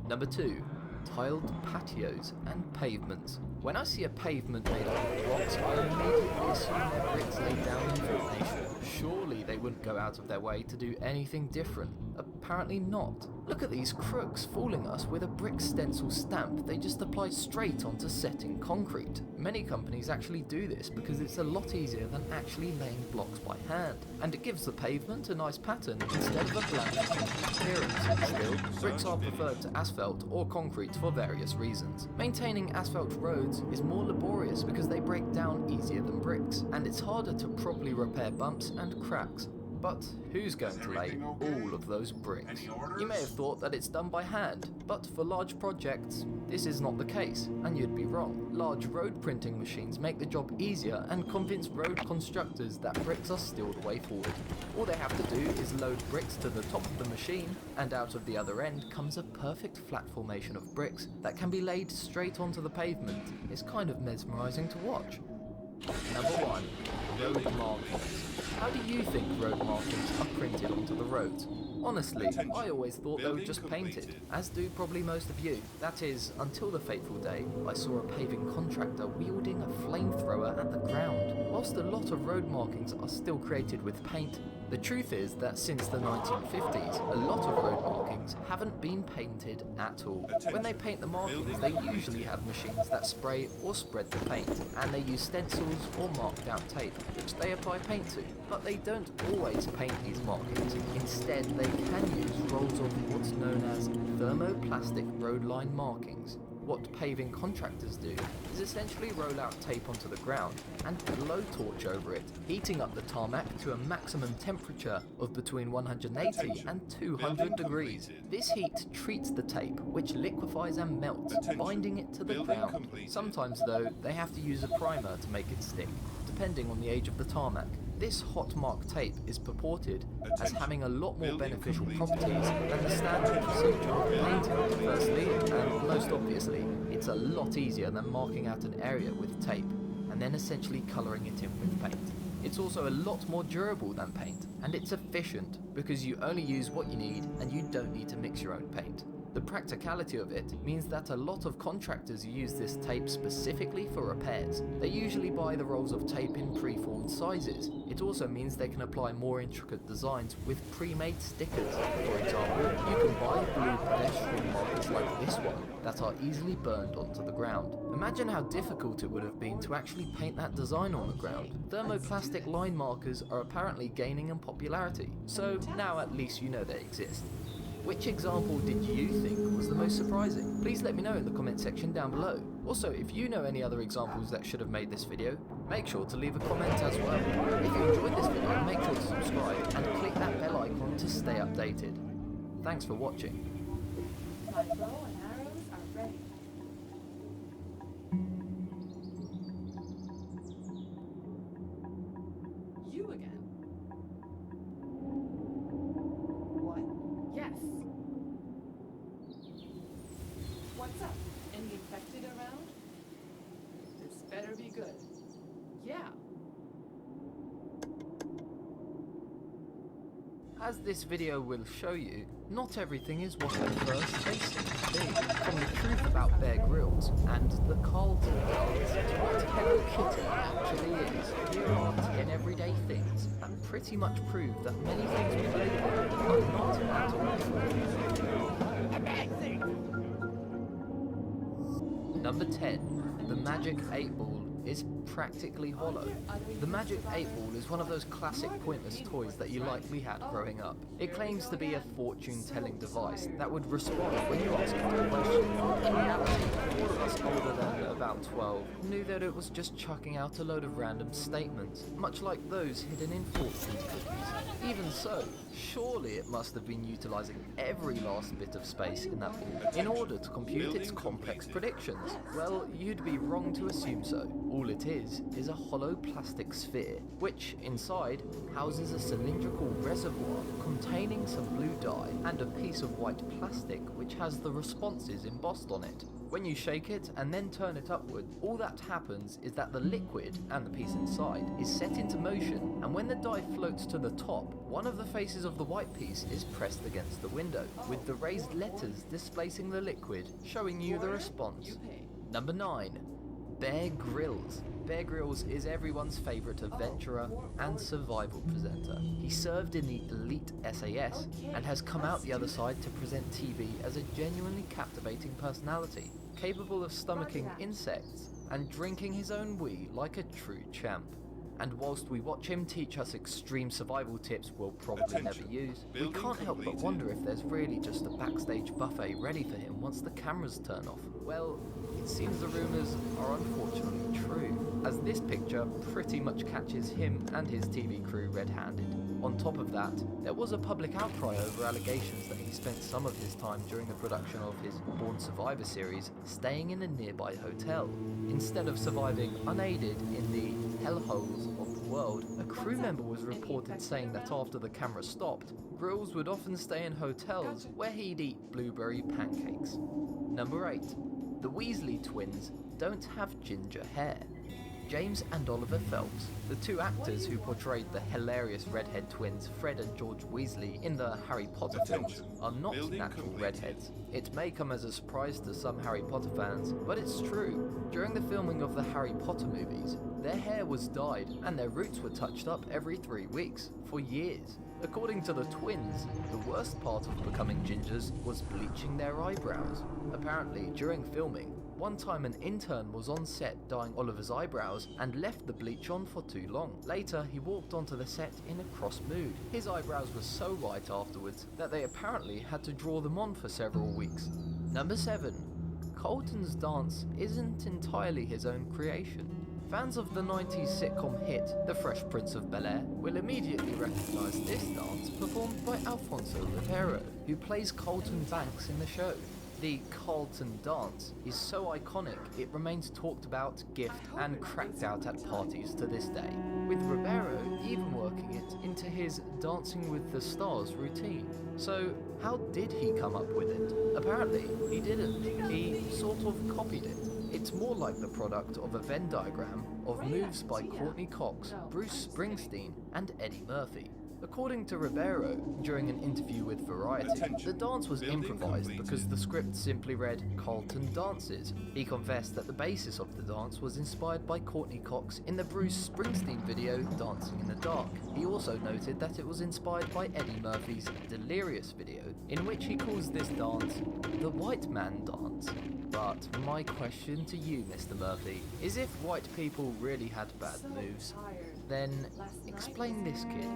Number 2. Tiled patios and pavements. When I see a pavement made out of blocks, I immediately assume they're bricks laid down in formation. Surely they wouldn't go out of their way to do anything different. Apparently not. Look at these crooks fooling us with a brick stencil stamp they just apply straight onto setting concrete. Many companies actually do this because it's a lot easier than actually laying blocks by hand, and it gives the pavement a nice pattern instead of a bland appearance. Still, bricks are preferred to asphalt or concrete for various reasons. Maintaining asphalt roads is more laborious because they break down easier than bricks, and it's harder to properly repair bumps and cracks. But who's going to lay all of those bricks? You may have thought that it's done by hand, but for large projects, this is not the case, and you'd be wrong. Large road printing machines make the job easier and convince road constructors that bricks are still the way forward. All they have to do is load bricks to the top of the machine, and out of the other end comes a perfect flat formation of bricks that can be laid straight onto the pavement. It's kind of mesmerizing to watch. Number 1. Road markings. How do you think road markings are printed onto the roads? Honestly, I always thought they were just painted, as do probably most of you. That is, until the fateful day I saw a paving contractor wielding a flamethrower at the ground. Whilst a lot of road markings are still created with paint, the truth is that since the 1950s, a lot of road markings haven't been painted at all. When they paint the markings, they usually have machines that spray or spread the paint, and they use stencils or marked out tape, which they apply paint to. But they don't always paint these markings. Instead, they can use rolls of what's known as thermoplastic road line markings. What paving contractors do is essentially roll out tape onto the ground and blowtorch over it, heating up the tarmac to a maximum temperature of between 180 Attention. and 200 Building degrees. completed. This heat treats the tape, which liquefies and melts, Attention. binding it to the Building ground. completed. Sometimes though, they have to use a primer to make it stick, depending on the age of the tarmac. This hot mark tape is purported as Attention. having a lot more Building beneficial completed. properties than the standard procedure of painting. Firstly, and most obviously, it's a lot easier than marking out an area with tape, and then essentially colouring it in with paint. It's also a lot more durable than paint, and it's efficient because you only use what you need and you don't need to mix your own paint. The practicality of it means that a lot of contractors use this tape specifically for repairs. They usually buy the rolls of tape in pre-formed sizes. It also means they can apply more intricate designs with pre-made stickers. For example, you can buy blue pedestrian markers like this one that are easily burned onto the ground. Imagine how difficult it would have been to actually paint that design on the ground. Thermoplastic line markers are apparently gaining in popularity, so now at least you know they exist. Which example did you think was the most surprising? Please let me know in the comment section down below. Also, if you know any other examples that should have made this video, make sure to leave a comment as well. If you enjoyed this video, make sure to subscribe and click that bell icon to stay updated. Thanks for watching. My bow and arrows are ready. You again? What? Yes. What's up? Any infected around? This better be good. Yeah. As this video will show you, not everything is what at first faced it to be. From the truth about Bear Grylls and the Carlton Girls to what Hello Kitty actually is, here are 10 everyday things that pretty much prove that many things we believe in are not at all. Amazing! Number 10. The Magic 8 Ball is practically hollow. The Magic 8 Ball is one of those classic pointless toys that you likely had growing up. It claims to be a fortune-telling device that would respond when you asked it a question. In reality, all of us older than about 12 knew that it was just chucking out a load of random statements, much like those hidden in fortune cookies. Even so, surely it must have been utilising every last bit of space in that ball in order to compute its complex predictions. Well, you'd be wrong to assume so. All it is a hollow plastic sphere, which inside houses a cylindrical reservoir containing some blue dye and a piece of white plastic which has the responses embossed on it. When you shake it and then turn it upward, all that happens is that the liquid and the piece inside is set into motion, and when the die floats to the top, one of the faces of the white piece is pressed against the window, with the raised letters displacing the liquid, showing you the response. Number 9. Bear Grylls. Bear Grylls is everyone's favourite adventurer and survival presenter. He served in the elite SAS and has come out the other side to present TV as a genuinely captivating personality, capable of stomaching insects and drinking his own wee like a true champ. And whilst we watch him teach us extreme survival tips we'll probably never use, we can't help but wonder if there's really just a backstage buffet ready for him once the cameras turn off. Well, it seems the rumours are unfortunately true, as this picture pretty much catches him and his TV crew red-handed. On top of that, there was a public outcry over allegations that he spent some of his time during the production of his Born Survivor series staying in a nearby hotel. Instead of surviving unaided in the hellholes of the world, a crew member was reported saying that after the camera stopped, Grylls would often stay in hotels where he'd eat blueberry pancakes. Number 8. The Weasley twins don't have ginger hair. James and Oliver Phelps, the two actors who portrayed the hilarious redhead twins Fred and George Weasley in the Harry Potter films, are not natural redheads. It may come as a surprise to some Harry Potter fans, but it's true. During the filming of the Harry Potter movies, their hair was dyed and their roots were touched up every 3 weeks, for years. According to the twins, the worst part of becoming gingers was bleaching their eyebrows. Apparently, during filming, one time an intern was on set dyeing Oliver's eyebrows and left the bleach on for too long. Later, he walked onto the set in a cross mood. His eyebrows were so white afterwards that they apparently had to draw them on for several weeks. Number 7. Colton's dance isn't entirely his own creation. Fans of the 90s sitcom hit The Fresh Prince of Bel-Air will immediately recognise this dance performed by Alfonso Ribeiro, who plays Colton Banks in the show. The Carlton dance is so iconic it remains talked about, gifted and cracked out at parties to this day, with Ribeiro even working it into his Dancing with the Stars routine. So how did he come up with it? Apparently he didn't, he sort of copied it. It's more like the product of a Venn diagram of moves by Courtney Cox, Bruce Springsteen and Eddie Murphy. According to Ribeiro, during an interview with Variety, the dance was improvised because the script simply read Carlton dances. He confessed that the basis of the dance was inspired by Courtney Cox in the Bruce Springsteen video Dancing in the Dark. He also noted that it was inspired by Eddie Murphy's Delirious video, in which he calls this dance the white man dance. But my question to you, Mr. Murphy, is if white people really had bad moves, then explain this, kid.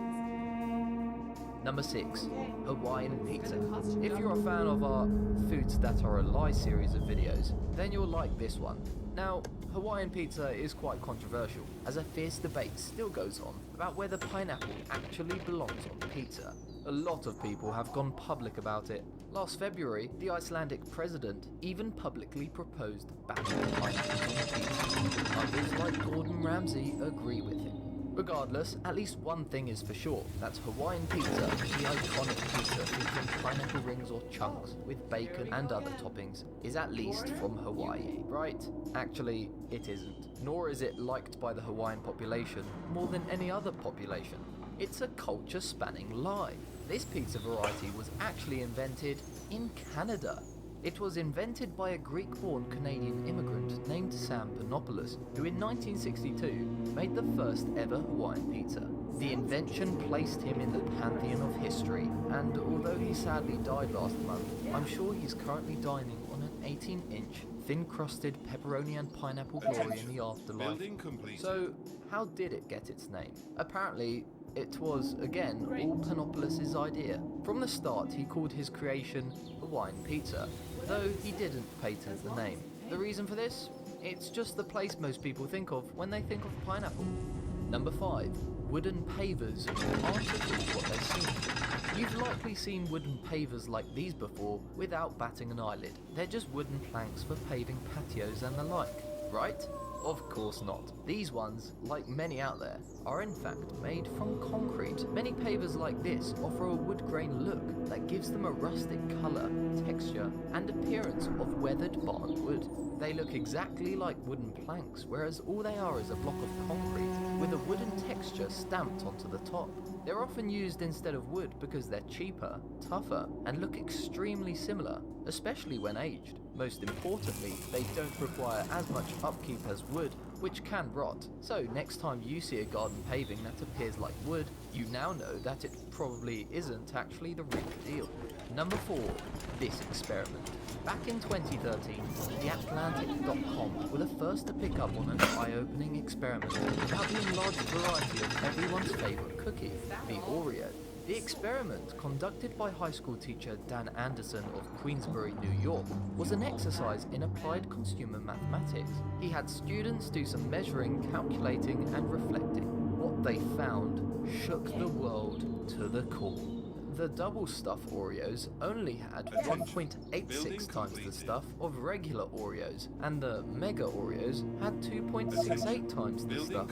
Number 6. Hawaiian Pizza. If you're a fan of our Foods That Are a Lie series of videos, then you'll like this one. Now, Hawaiian pizza is quite controversial, as a fierce debate still goes on about whether pineapple actually belongs on pizza. A lot of people have gone public about it. Last February, the Icelandic president even publicly proposed banning pineapple on pizza. Others like Gordon Ramsay agree with him. Regardless, at least one thing is for sure, that's Hawaiian pizza, the iconic pizza featuring pineapple rings or chunks with bacon and other toppings, is at least from Hawaii, right? Actually, it isn't. Nor is it liked by the Hawaiian population more than any other population. It's a culture-spanning lie. This pizza variety was actually invented in Canada. It was invented by a Greek-born Canadian immigrant named Sam Panopoulos, who in 1962 made the first ever Hawaiian pizza. The invention placed him in the pantheon of history, and although he sadly died last month, I'm sure he's currently dining on an 18-inch, thin-crusted pepperoni and pineapple glory in the afterlife. Building completed. So, how did it get its name? Apparently, it was, again, all Panopoulos' idea. From the start, he called his creation Hawaiian Pizza, though he didn't patent the name. The reason for this? It's just the place most people think of when they think of pineapple. Number 5. Wooden pavers aren't at all what they seem. You've likely seen wooden pavers like these before without batting an eyelid. They're just wooden planks for paving patios and the like, right? Of course not. These ones, like many out there, are in fact made from concrete. Many pavers like this offer a wood grain look that gives them a rustic colour, texture, and appearance of weathered barn wood. They look exactly like wooden planks, whereas all they are is a block of concrete with a wooden texture stamped onto the top. They're often used instead of wood because they're cheaper, tougher, and look extremely similar, especially when aged. Most importantly, they don't require as much upkeep as wood, which can rot. So next time you see a garden paving that appears like wood, you now know that it probably isn't actually the real deal. Number 4. This experiment. Back in 2013, TheAtlantic.com were the first to pick up on an eye-opening experiment about the enlarged variety of everyone's favourite cookie, the Oreo. The experiment, conducted by high school teacher Dan Anderson of Queensbury, New York, was an exercise in applied consumer mathematics. He had students do some measuring, calculating, and reflecting. What they found shook the world to the core. The double stuff Oreos only had 1.86 times the stuff of regular Oreos, and the Mega Oreos had 2.68 times the stuff.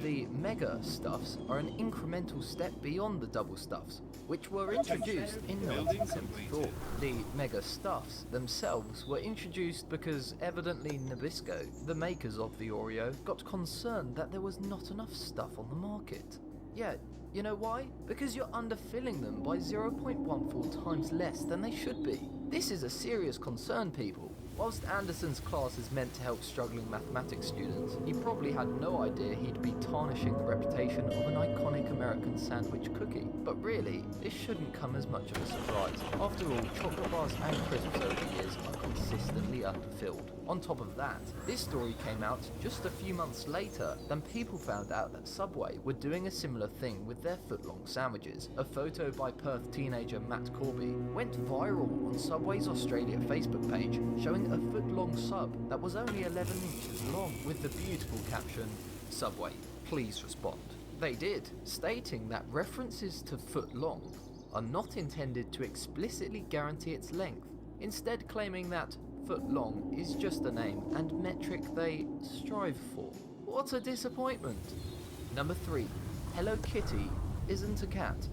The Mega Stuffs are an incremental step beyond the double stuffs, which were introduced in 1974. The Mega Stuffs themselves were introduced because evidently Nabisco, the makers of the Oreo, got concerned that there was not enough stuff on the market. Yeah, you know why? Because you're underfilling them by 0.14 times less than they should be. This is a serious concern, people. Whilst Anderson's class is meant to help struggling mathematics students, he probably had no idea he'd be tarnishing the reputation of an iconic American sandwich cookie. But really, this shouldn't come as much of a surprise. After After all, chocolate bars and crisps over the years are consistently underfilled. On top of that, this story came out just a few months later than people found out that Subway were doing a similar thing with their footlong sandwiches. A photo by Perth teenager Matt Corby went viral on Subway's Australia Facebook page, showing a foot-long sub that was only 11 inches long with the beautiful caption, "Subway, please respond." They did, stating that references to foot long are not intended to explicitly guarantee its length, instead claiming that foot long is just a name and metric they strive for. What a disappointment! Number 3. Hello Kitty isn't a cat.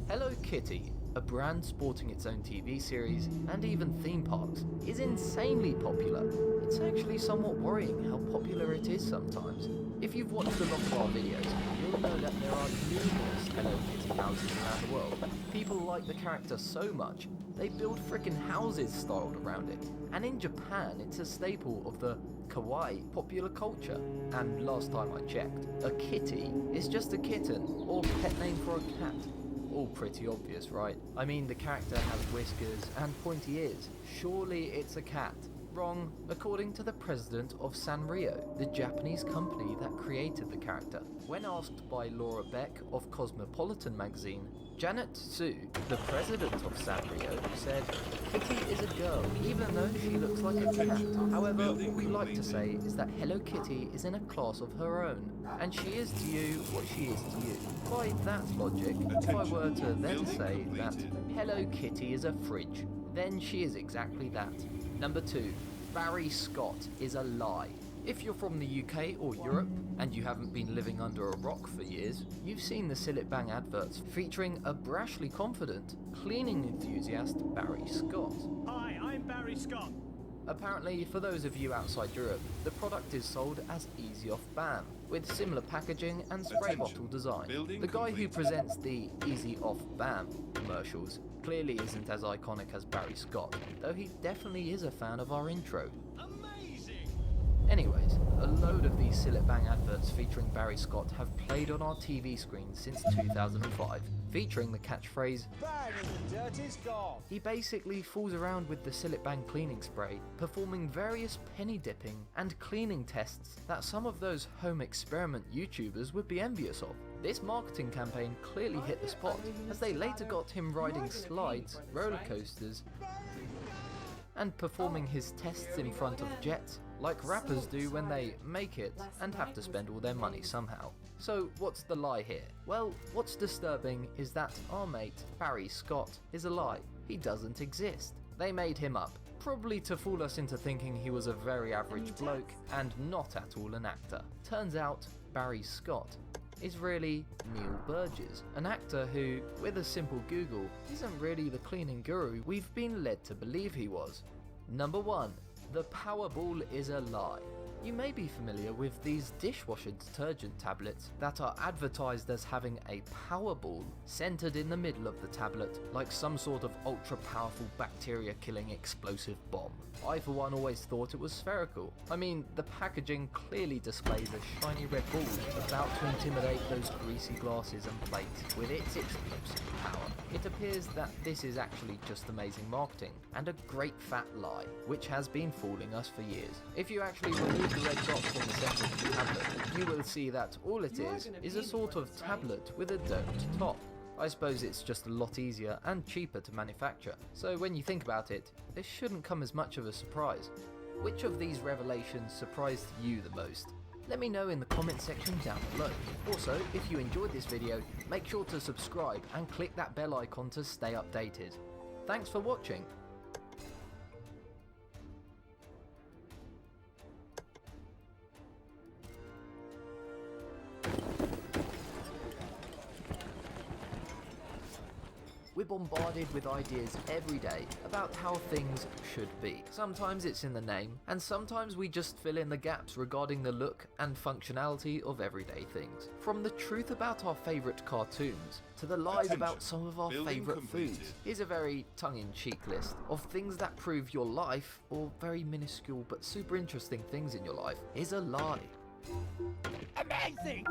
Hello Kitty, a brand sporting its own TV series and even theme parks, is insanely popular. It's actually somewhat worrying how popular it is sometimes. If you've watched a lot of our videos, you'll know that there are numerous Hello Kitty houses around the world. People like the character so much, they build frickin' houses styled around it. And in Japan, it's a staple of the kawaii popular culture. And last time I checked, a kitty is just a kitten, or pet name for a cat. All pretty obvious, right? I mean, the character has whiskers and pointy ears. Surely it's a cat. Wrong, according to the president of Sanrio, the Japanese company that created the character. When asked by Laura Beck of Cosmopolitan magazine, Janet Su, the president of Sanrio, said, "Kitty is a girl, even though she looks like a cat. However, what we like to say is that Hello Kitty is in a class of her own, and she is to you what she is to you." By that logic, if I were to then say that Hello Kitty is a fridge, then she is exactly that. Number 2. Barry Scott is a lie. If you're from the UK or Europe, and you haven't been living under a rock for years, you've seen the Sillet Bang adverts featuring a brashly confident cleaning enthusiast Barry Scott. Hi, I'm Barry Scott. Apparently, for those of you outside Europe, the product is sold as Easy Off Bam, with similar packaging and spray bottle design. The guy who presents the Easy Off Bam commercials clearly isn't as iconic as Barry Scott, though he definitely is a fan of our intro. Amazing! Anyways, a load of these Sillet Bang adverts featuring Barry Scott have played on our TV screens since 2005, featuring the catchphrase, Bang and the dirt is gone. He basically fools around with the Sillet Bang cleaning spray, performing various penny dipping and cleaning tests that some of those home experiment YouTubers would be envious of. This marketing campaign clearly hit the spot, as they later got him riding slides, roller coasters, and performing his tests in front of jets, like rappers do when they make it and have to spend all their money somehow. So what's the lie here? Well, what's disturbing is that our mate, Barry Scott, is a lie. He doesn't exist. They made him up, probably to fool us into thinking he was a very average bloke and not at all an actor. Turns out, Barry Scott is really Neil Burgess, an actor who, with a simple Google, isn't really the cleaning guru we've been led to believe he was. Number 1. The Powerball is a lie. You may be familiar with these dishwasher detergent tablets that are advertised as having a Powerball centered in the middle of the tablet, like some sort of ultra-powerful bacteria-killing explosive bomb. I for one always thought it was spherical. I mean, the packaging clearly displays a shiny red ball about to intimidate those greasy glasses and plates with its explosive power. It appears that this is actually just amazing marketing, and a great fat lie, which has been fooling us for years. If you actually remove the red dot from the center of the tablet, you will see that all it is a sort of tablet with a domed top. I suppose it's just a lot easier and cheaper to manufacture, so when you think about it, this shouldn't come as much of a surprise. Which of these revelations surprised you the most? Let me know in the comment section down below. Also, if you enjoyed this video, make sure to subscribe and click that bell icon to stay updated. Thanks for watching. We're bombarded with ideas every day about how things should be. Sometimes it's in the name, and sometimes we just fill in the gaps regarding the look and functionality of everyday things. From the truth about our favourite cartoons, to the lies about some of our favourite foods. Here's a very tongue-in-cheek list of things that prove your life, or very minuscule but super interesting things in your life, is a lie. Amazing!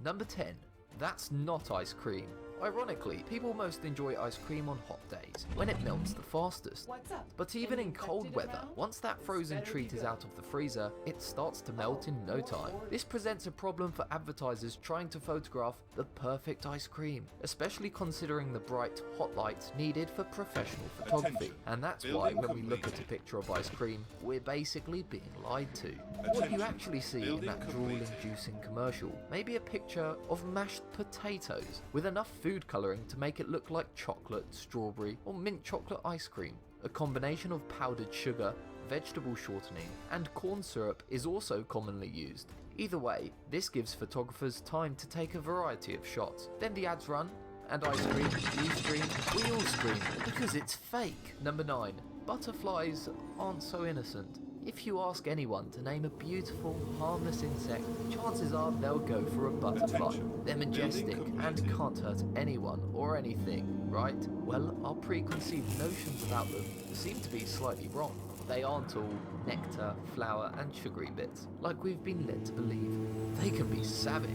Number 10. That's not ice cream. Ironically, people most enjoy ice cream on hot days, when it melts the fastest. What's up? But even Any in cold infected weather, around? once that frozen Better be treat is good. out of the freezer, it starts to melt in no time. This presents a problem for advertisers trying to photograph the perfect ice cream, especially considering the bright, hot lights needed for professional photography. Attention. And that's why Building when we look at a completed. picture of ice cream, we're basically being lied to. What you Attention. actually see in Building that completed. drool-inducing commercial may be a picture of mashed potatoes with enough food colouring to make it look like chocolate, strawberry or mint chocolate ice cream. A combination of powdered sugar, vegetable shortening and corn syrup is also commonly used. Either way, this gives photographers time to take a variety of shots. Then the ads run, and ice cream, you scream, we all scream, because it's fake. Number 9. Butterflies aren't so innocent. If you ask anyone to name a beautiful, harmless insect, chances are they'll go for a butterfly. Attention. They're majestic Building and completed. can't hurt anyone or anything, right? Well, our preconceived notions about them seem to be slightly wrong. They aren't all nectar, flour and sugary bits, like we've been led to believe. They can be savage.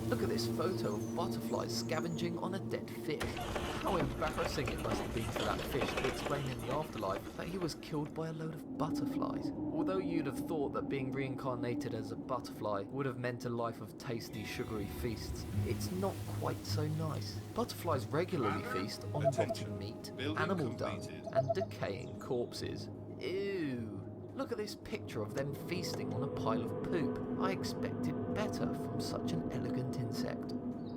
Look at this photo of butterflies scavenging on a dead fish. How embarrassing it must have been for that fish to explain in the afterlife that he was killed by a load of butterflies. Although you'd have thought that being reincarnated as a butterfly would have meant a life of tasty, sugary feasts, it's not quite so nice. Butterflies regularly feast on Attention. rotting meat, Building animal dung, completed. and decaying corpses. Ew. Look at this picture of them feasting on a pile of poop. I expected better from such an elegant insect.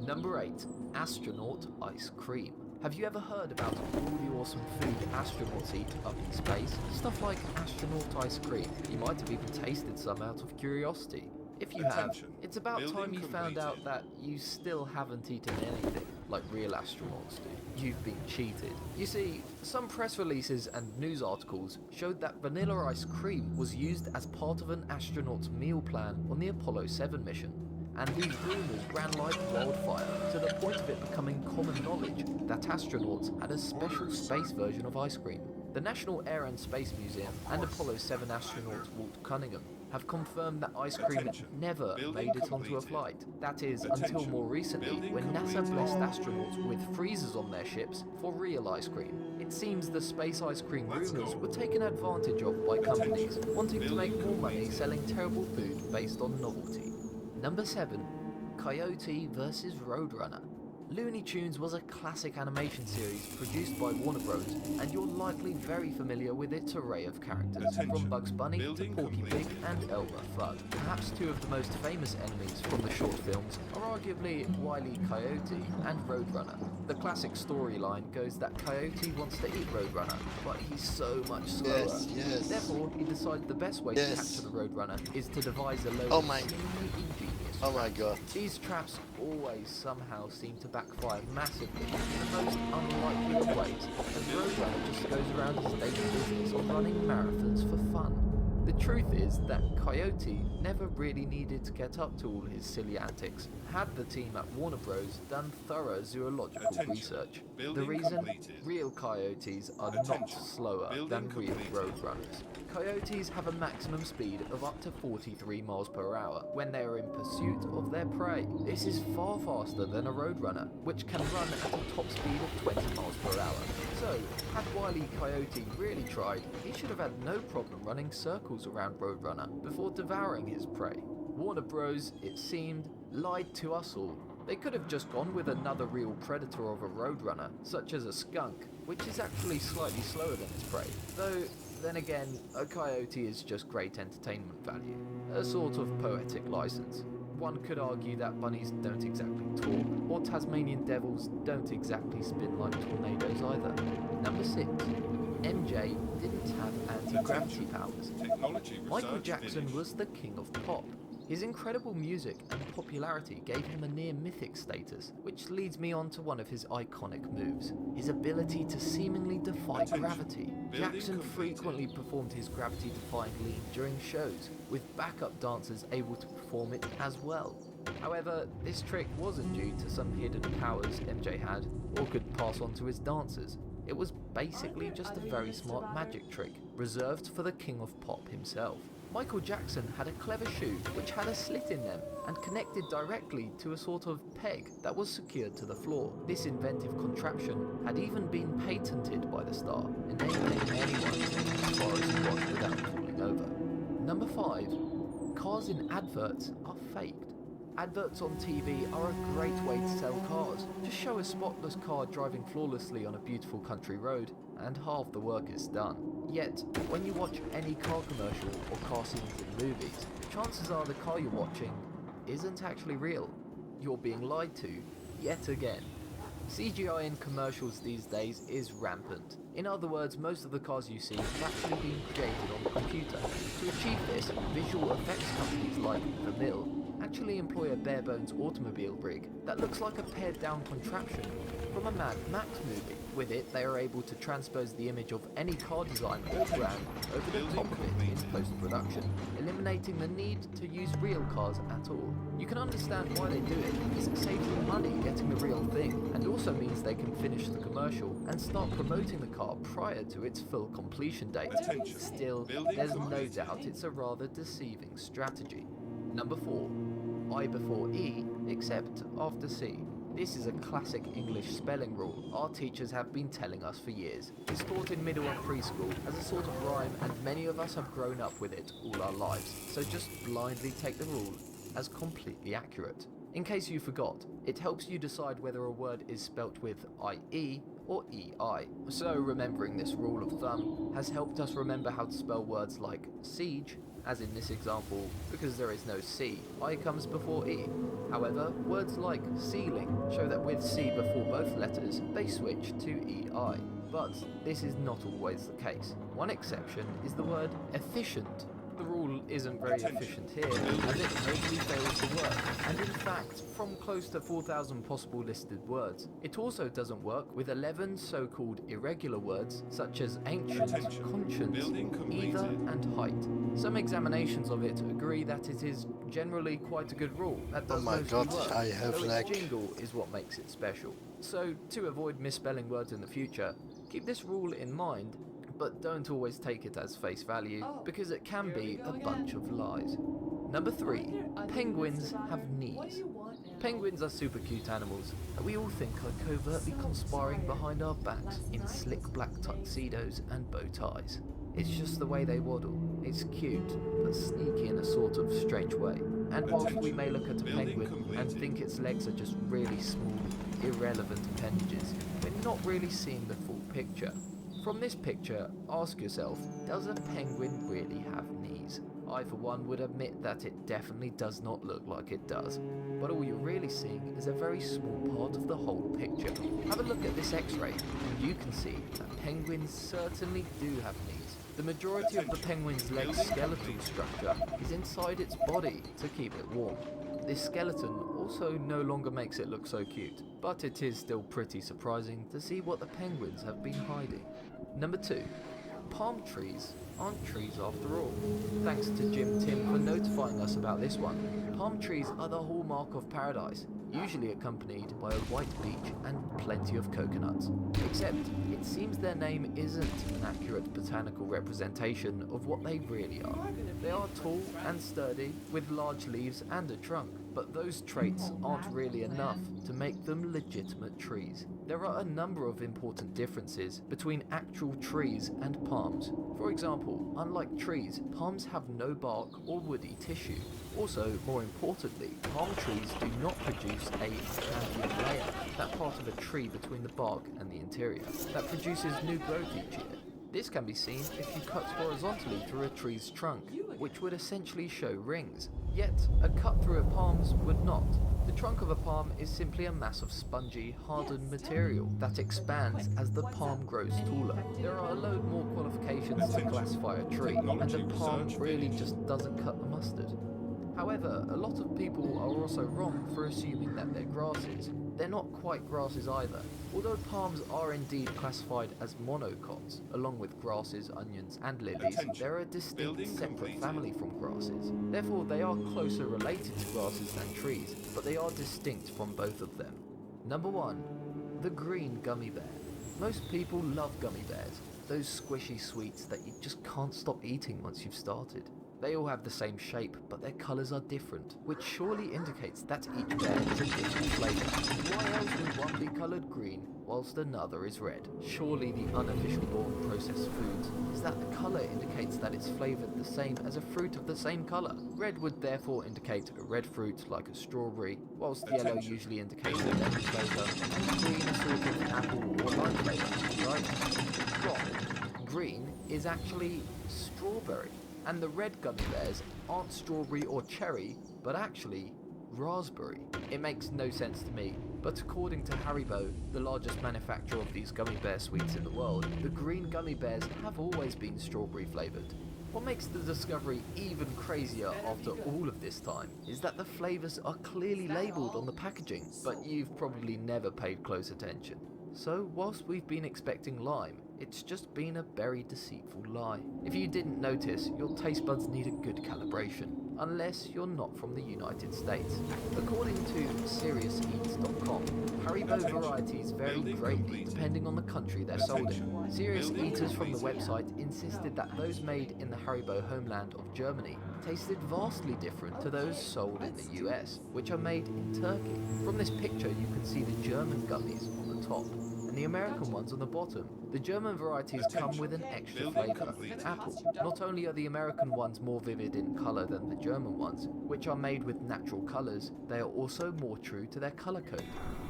Number 8. Astronaut ice cream. Have you ever heard about all the awesome food astronauts eat up in space? Stuff like astronaut ice cream. You might have even tasted some out of curiosity. If you have, Attention. it's about Building time you found out completed. that you still haven't eaten anything like real astronauts do. You've been cheated. You see, some press releases and news articles showed that vanilla ice cream was used as part of an astronaut's meal plan on the Apollo 7 mission. And these rumours ran like wildfire, to the point of it becoming common knowledge that astronauts had a special space version of ice cream. The National Air and Space Museum and Apollo 7 astronaut Walt Cunningham have confirmed that ice cream Attention. never Building made it onto a completed. flight. That is, until Attention. more recently, Building when NASA completed. blessed astronauts with freezers on their ships for real ice cream. It seems the space ice cream Let's rumours go. were taken advantage of by companies Attention. wanting to make Building more money completed. selling terrible food based on novelty. Number 7. Coyote vs Roadrunner. Looney Tunes was a classic animation series produced by Warner Bros, and you're likely very familiar with its array of characters, Attention. from Bugs Bunny Building to Porky Pig completed. and Elmer Fudd. Perhaps two of the most famous enemies from the short films are arguably Wile E. Coyote and Roadrunner. The classic storyline goes that Coyote wants to eat Roadrunner, but he's so much slower. Yes. Therefore, he decides the best way to Yes. capture the Roadrunner is to devise a load Oh of my- seemingly ingenious Oh my god. These traps always somehow seem to backfire massively in the most unlikely of ways, and Roadrunner just goes around his daily business of running marathons for fun. The truth is that Coyote never really needed to get up to all his silly antics, had the team at Warner Bros. Done thorough zoological Attention. research. The Building reason? completed. Real coyotes are not Attention. slower Building than real completed. roadrunners. Coyotes have a maximum speed of up to 43 miles per hour when they are in pursuit of their prey. This is far faster than a roadrunner, which can run at a top speed of 20 miles per hour. So, had Wile E. Coyote really tried, he should have had no problem running circles around Roadrunner before devouring his prey. Warner Bros., it seemed, lied to us all. They could have just gone with another real predator of a roadrunner, such as a skunk, which is actually slightly slower than its prey. Though, then again, a coyote is just great entertainment value. A sort of poetic license. One could argue that bunnies don't exactly talk, or Tasmanian devils don't exactly spin like tornadoes either. Number 6. MJ didn't have anti-gravity powers. Technology Michael research Jackson finished. was the king of pop. His incredible music and popularity gave him a near mythic status, which leads me on to one of his iconic moves, his ability to seemingly defy Attention. gravity. Building Jackson completed. frequently performed his gravity-defying lean during shows, with backup dancers able to perform it as well. However, this trick wasn't due to some hidden powers MJ had, or could pass on to his dancers. It was basically just a very smart magic trick, reserved for the king of pop himself. Michael Jackson had a clever shoe which had a slit in them and connected directly to a sort of peg that was secured to the floor. This inventive contraption had even been patented by the star, enabling anyone to get as far as he was without falling over. Number 5. Cars in adverts are faked. Adverts on TV are a great way to sell cars. Just show a spotless car driving flawlessly on a beautiful country road, and half the work is done. Yet, when you watch any car commercial or car scenes in movies, chances are the car you're watching isn't actually real. You're being lied to, yet again. CGI in commercials these days is rampant. In other words, most of the cars you see have actually been created on the computer. To achieve this, visual effects companies like The Mill actually employ a bare-bones automobile rig that looks like a pared-down contraption from a Mad Max movie. With it, they are able to transpose the image of any car design or brand over the top of it in post-production, eliminating the need to use real cars at all. You can understand why they do it, because it saves them money getting the real thing, and also means they can finish the commercial and start promoting the car prior to its full completion date. Attention. Still, Building there's no completed. doubt it's a rather deceiving strategy. Number 4. I before E, except after C. This is a classic English spelling rule our teachers have been telling us for years. It's taught in middle and preschool as a sort of rhyme, and many of us have grown up with it all our lives, so just blindly take the rule as completely accurate. In case you forgot, it helps you decide whether a word is spelt with IE or EI. So remembering this rule of thumb has helped us remember how to spell words like siege, as in this example, because there is no C, I comes before E. However, words like ceiling show that with C before both letters, they switch to EI. But this is not always the case. One exception is the word efficient. The rule isn't very efficient here, as it totally fails to work, and in fact, from close to 4,000 possible listed words, it also doesn't work with 11 so-called irregular words such as ancient, conscience, Building completed. either, and height. Some examinations of it agree that it is generally quite a good rule that does my mostly God, work, I have though lag. its jingle is what makes it special. So, to avoid misspelling words in the future, keep this rule in mind, but don't always take it as face value, because it can be a bunch of lies. Number 3. Penguins have knees. Penguins are super cute animals that we all think are covertly conspiring behind our backs in slick black tuxedos and bow ties. It's just the way they waddle. It's cute, but sneaky in a sort of strange way. And whilst we may look at a penguin and think its legs are just really small, irrelevant appendages, we're not really seeing the full picture. From this picture, ask yourself, does a penguin really have knees? I for one would admit that it definitely does not look like it does. But all you're really seeing is a very small part of the whole picture. Have a look at this X-ray, and you can see that penguins certainly do have knees. The majority of the penguin's leg skeletal structure is inside its body to keep it warm. This skeleton also no longer makes it look so cute, but it is still pretty surprising to see what the penguins have been hiding. Number 2. Palm trees aren't trees after all. Thanks to Jim Tim for notifying us about this one. Palm trees are the hallmark of paradise, usually accompanied by a white beach and plenty of coconuts. Except, it seems their name isn't an accurate botanical representation of what they really are. They are tall and sturdy, with large leaves and a trunk, but those traits aren't really enough to make them legitimate trees. There are a number of important differences between actual trees and palms. For example, unlike trees, palms have no bark or woody tissue. Also, more importantly, palm trees do not produce a cambium layer, that part of a tree between the bark and the interior, that produces new growth each year. This can be seen if you cut horizontally through a tree's trunk, which would essentially show rings. Yet, a cut through a palm's would not. The trunk of a palm is simply a mass of spongy, hardened material that expands as the palm grows taller. There are a load more qualifications to classify a tree, and a palm really just doesn't cut the mustard. However, a lot of people are also wrong for assuming that they're grasses. They're not quite grasses either. Although palms are indeed classified as monocots, along with grasses, onions and lilies, they're a distinct separate family from grasses. Therefore, they are closer related to grasses than trees, but they are distinct from both of them. Number 1. The green gummy bear. Most people love gummy bears, those squishy sweets that you just can't stop eating once you've started. They all have the same shape, but their colours are different, which surely indicates that each bear is a different flavour. Why else would one be coloured green whilst another is red? Surely the unofficial law of processed foods is that the colour indicates that it's flavoured the same as a fruit of the same colour. Red would therefore indicate a red fruit like a strawberry, whilst yellow usually indicates a lemon flavour, and green a sort of apple or lime flavour, right? Wrong. Green is actually strawberry. And the red gummy bears aren't strawberry or cherry, but actually raspberry. It makes no sense to me, but according to Haribo, the largest manufacturer of these gummy bear sweets in the world, the green gummy bears have always been strawberry flavoured. What makes the discovery even crazier after all of this time is that the flavours are clearly labelled on the packaging, but you've probably never paid close attention. So whilst we've been expecting lime, it's just been a very deceitful lie. If you didn't notice, your taste buds need a good calibration, unless you're not from the United States. According to SeriousEats.com, Haribo varieties vary greatly depending on the country they're sold in. Serious Eaters from the website insisted that those made in the Haribo homeland of Germany tasted vastly different to those sold in the US, which are made in Turkey. From this picture you can see the German gummies on the top and the American ones on the bottom. The German varieties come with an extra flavour, apple. Not only are the American ones more vivid in colour than the German ones, which are made with natural colours, they are also more true to their colour code.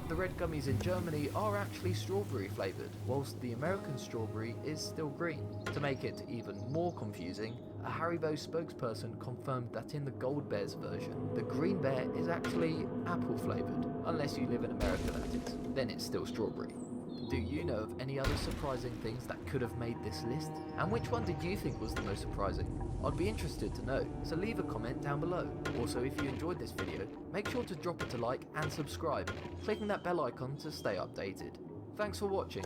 The red gummies in Germany are actually strawberry flavoured, whilst the American strawberry is still green. To make it even more confusing, a Haribo spokesperson confirmed that in the Gold Bears version, the green bear is actually apple flavoured, unless you live in America that is, then it's still strawberry. Do you know of any other surprising things that could have made this list? And which one did you think was the most surprising? I'd be interested to know, so leave a comment down below. Also, if you enjoyed this video, make sure to drop it a like and subscribe, clicking that bell icon to stay updated. Thanks for watching.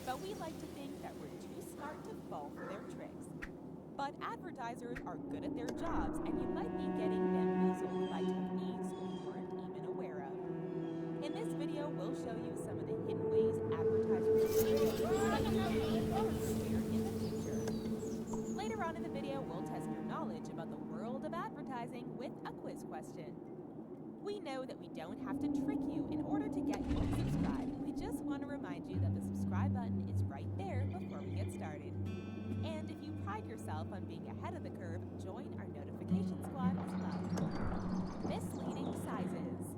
But we like to think that we're too smart to fall for their tricks. But advertisers are good at their jobs, and you might be getting bamboozled by techniques you weren't even aware of. In this video, we'll show you some of the hidden ways advertisers use in the future. Later on in the video, we'll test your knowledge about the world of advertising with a quiz question. We know that we don't have to trick you in order to get you to subscribe. We just want to remind you that the subscribe button is right there before we get started. And if you pride yourself on being ahead of the curve, join our notification squad as well. Misleading sizes.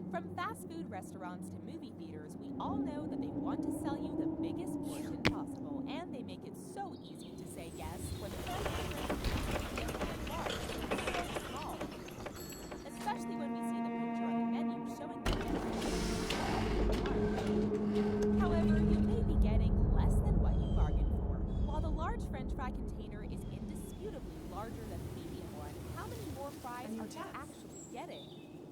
From fast food restaurants to movie theaters, we all know that they want to sell you the biggest portion possible, and they make it so easy to say yes when the price difference is large, so small. Especially when we see the picture on the menu showing the difference. However, you may be getting less than what you bargained for. While the large French fry container is indisputably larger than the medium one, how many more fries are you actually getting?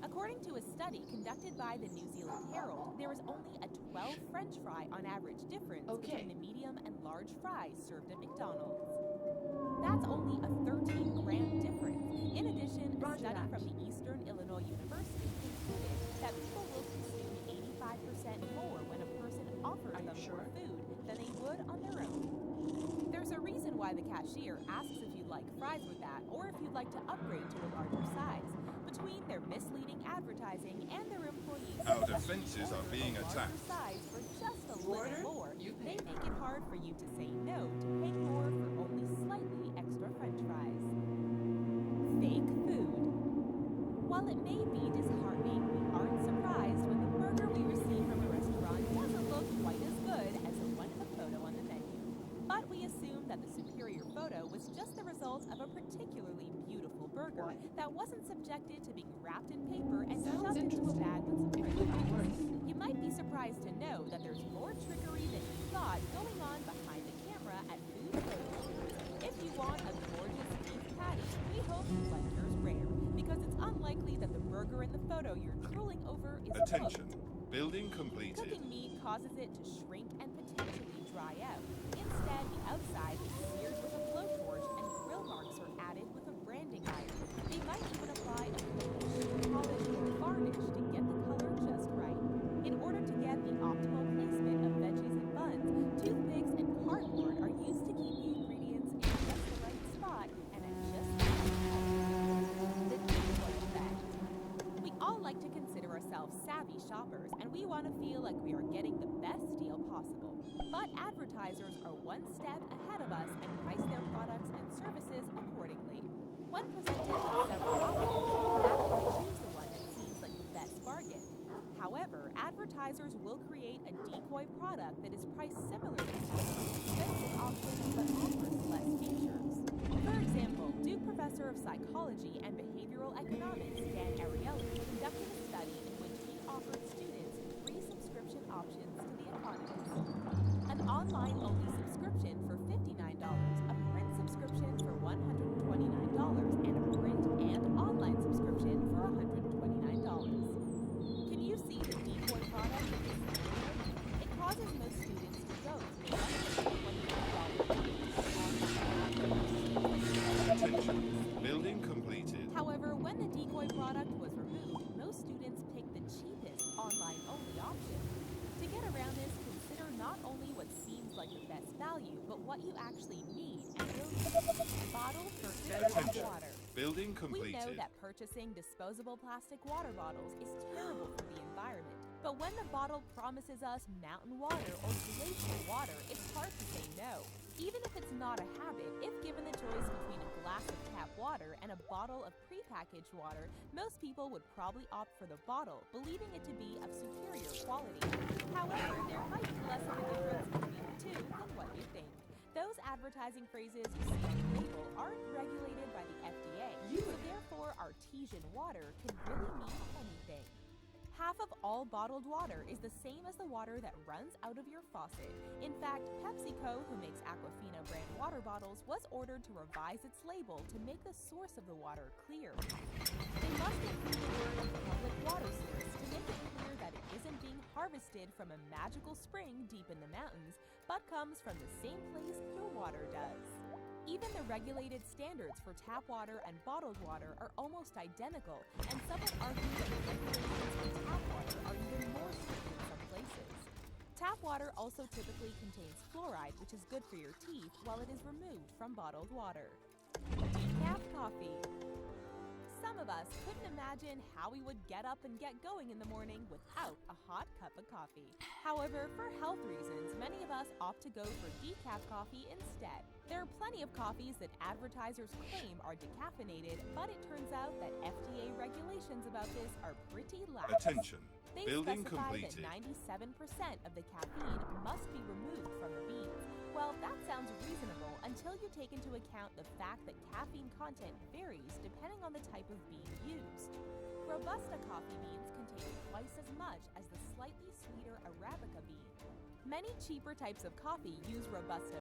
According to a study conducted by the New Zealand Herald, there is only a 12 French fry on average difference between the medium and large fries served at McDonald's. That's only a 13-gram difference. In addition, a study from the Eastern Illinois University concluded that people will consume 85% more when a person offers them more food than they would on their own. There's a reason why the cashier asks if you'd like fries with that or if you'd like to upgrade to a larger size. Between their misleading advertising and their employees' Our defenses are being attacked. Size for just a little more, they make it hard for you to say no to paying more for only slightly extra French fries. Fake food. While it may be disheartening, we aren't surprised when the burger we receive from a restaurant doesn't look quite as good as the one in the photo on the menu. But we assume that the superior photo was just the result of a particularly beautiful burger that wasn't subjected to being wrapped in paper and shoved into a bag with some French fries. You might be surprised to know that there's more trickery than you thought going on behind the camera at food photos. If you want a gorgeous beef patty, we hope you like yours rare, because it's unlikely that the burger in the photo you're drooling over is Attention. cooked. Building completed. Cooking meat causes it to shrink and potentially dry out. Instead, the outside is seared with a blowtorch and grill marks are added with a branding iron. They might even apply a finish, polish, or varnish to get the color just right. In order to get the optimal placement of veggies and buns, toothpicks and cardboard are used to keep the ingredients in just the right spot and at just the right time. The decoy effect. We all like to consider ourselves savvy shoppers, and we want to feel like we are getting the best deal possible. But advertisers are one step ahead of us and price their products and services accordingly. When presented with several options, you can actually choose the one that seems like the best bargain. However, advertisers will create a decoy product that is priced similarly to the most expensive option but offers less features. For example, Duke Professor of Psychology and Behavioral Economics Dan Ariely conducted a study in which he offered students free subscription options to The Economist. An online-only subscription for $59, a print subscription for $129, and a print and online subscription for $129. Can you see the decoy product in this scenario? It causes most students to go to the Attention. Building completed. However, when the decoy product was removed, most students picked the cheapest online-only option. To get around this, consider not only what seems like the best value, but what you actually need and will use. Bottle versus water. Building We know completed. that purchasing disposable plastic water bottles is terrible for the environment. But when the bottle promises us mountain water or glacial water, it's hard to say no. Even if it's not a habit, if given the choice between a glass of tap water and a bottle of prepackaged water, most people would probably opt for the bottle, believing it to be of superior quality. However, there might be less of a difference between the two than what you think. Those advertising phrases you see on the label aren't regulated by the FDA, so therefore artesian water can really mean anything. Half of all bottled water is the same as the water that runs out of your faucet. In fact, PepsiCo, who makes Aquafina brand water bottles, was ordered to revise its label to make the source of the water clear. They must include the word public water source to make it clear that it isn't being harvested from a magical spring deep in the mountains, but comes from the same place your water does. Even the regulated standards for tap water and bottled water are almost identical, and some would argue that the regulations for tap water are even more strict in some places. Tap water also typically contains fluoride, which is good for your teeth, while it is removed from bottled water. Decaf coffee. Some of us couldn't imagine how we would get up and get going in the morning without a hot cup of coffee. However, for health reasons, many of us opt to go for decaf coffee instead. There are plenty of coffees that advertisers claim are decaffeinated, but it turns out that FDA regulations about this are pretty lax. Attention. They Building specify completed. that 97% of the caffeine must be removed from the beans. Well, that sounds reasonable until you take into account the fact that caffeine content varies depending on the type of bean used. Robusta coffee beans contain twice as much as the slightly sweeter Arabica bean. Many cheaper types of coffee use Robusta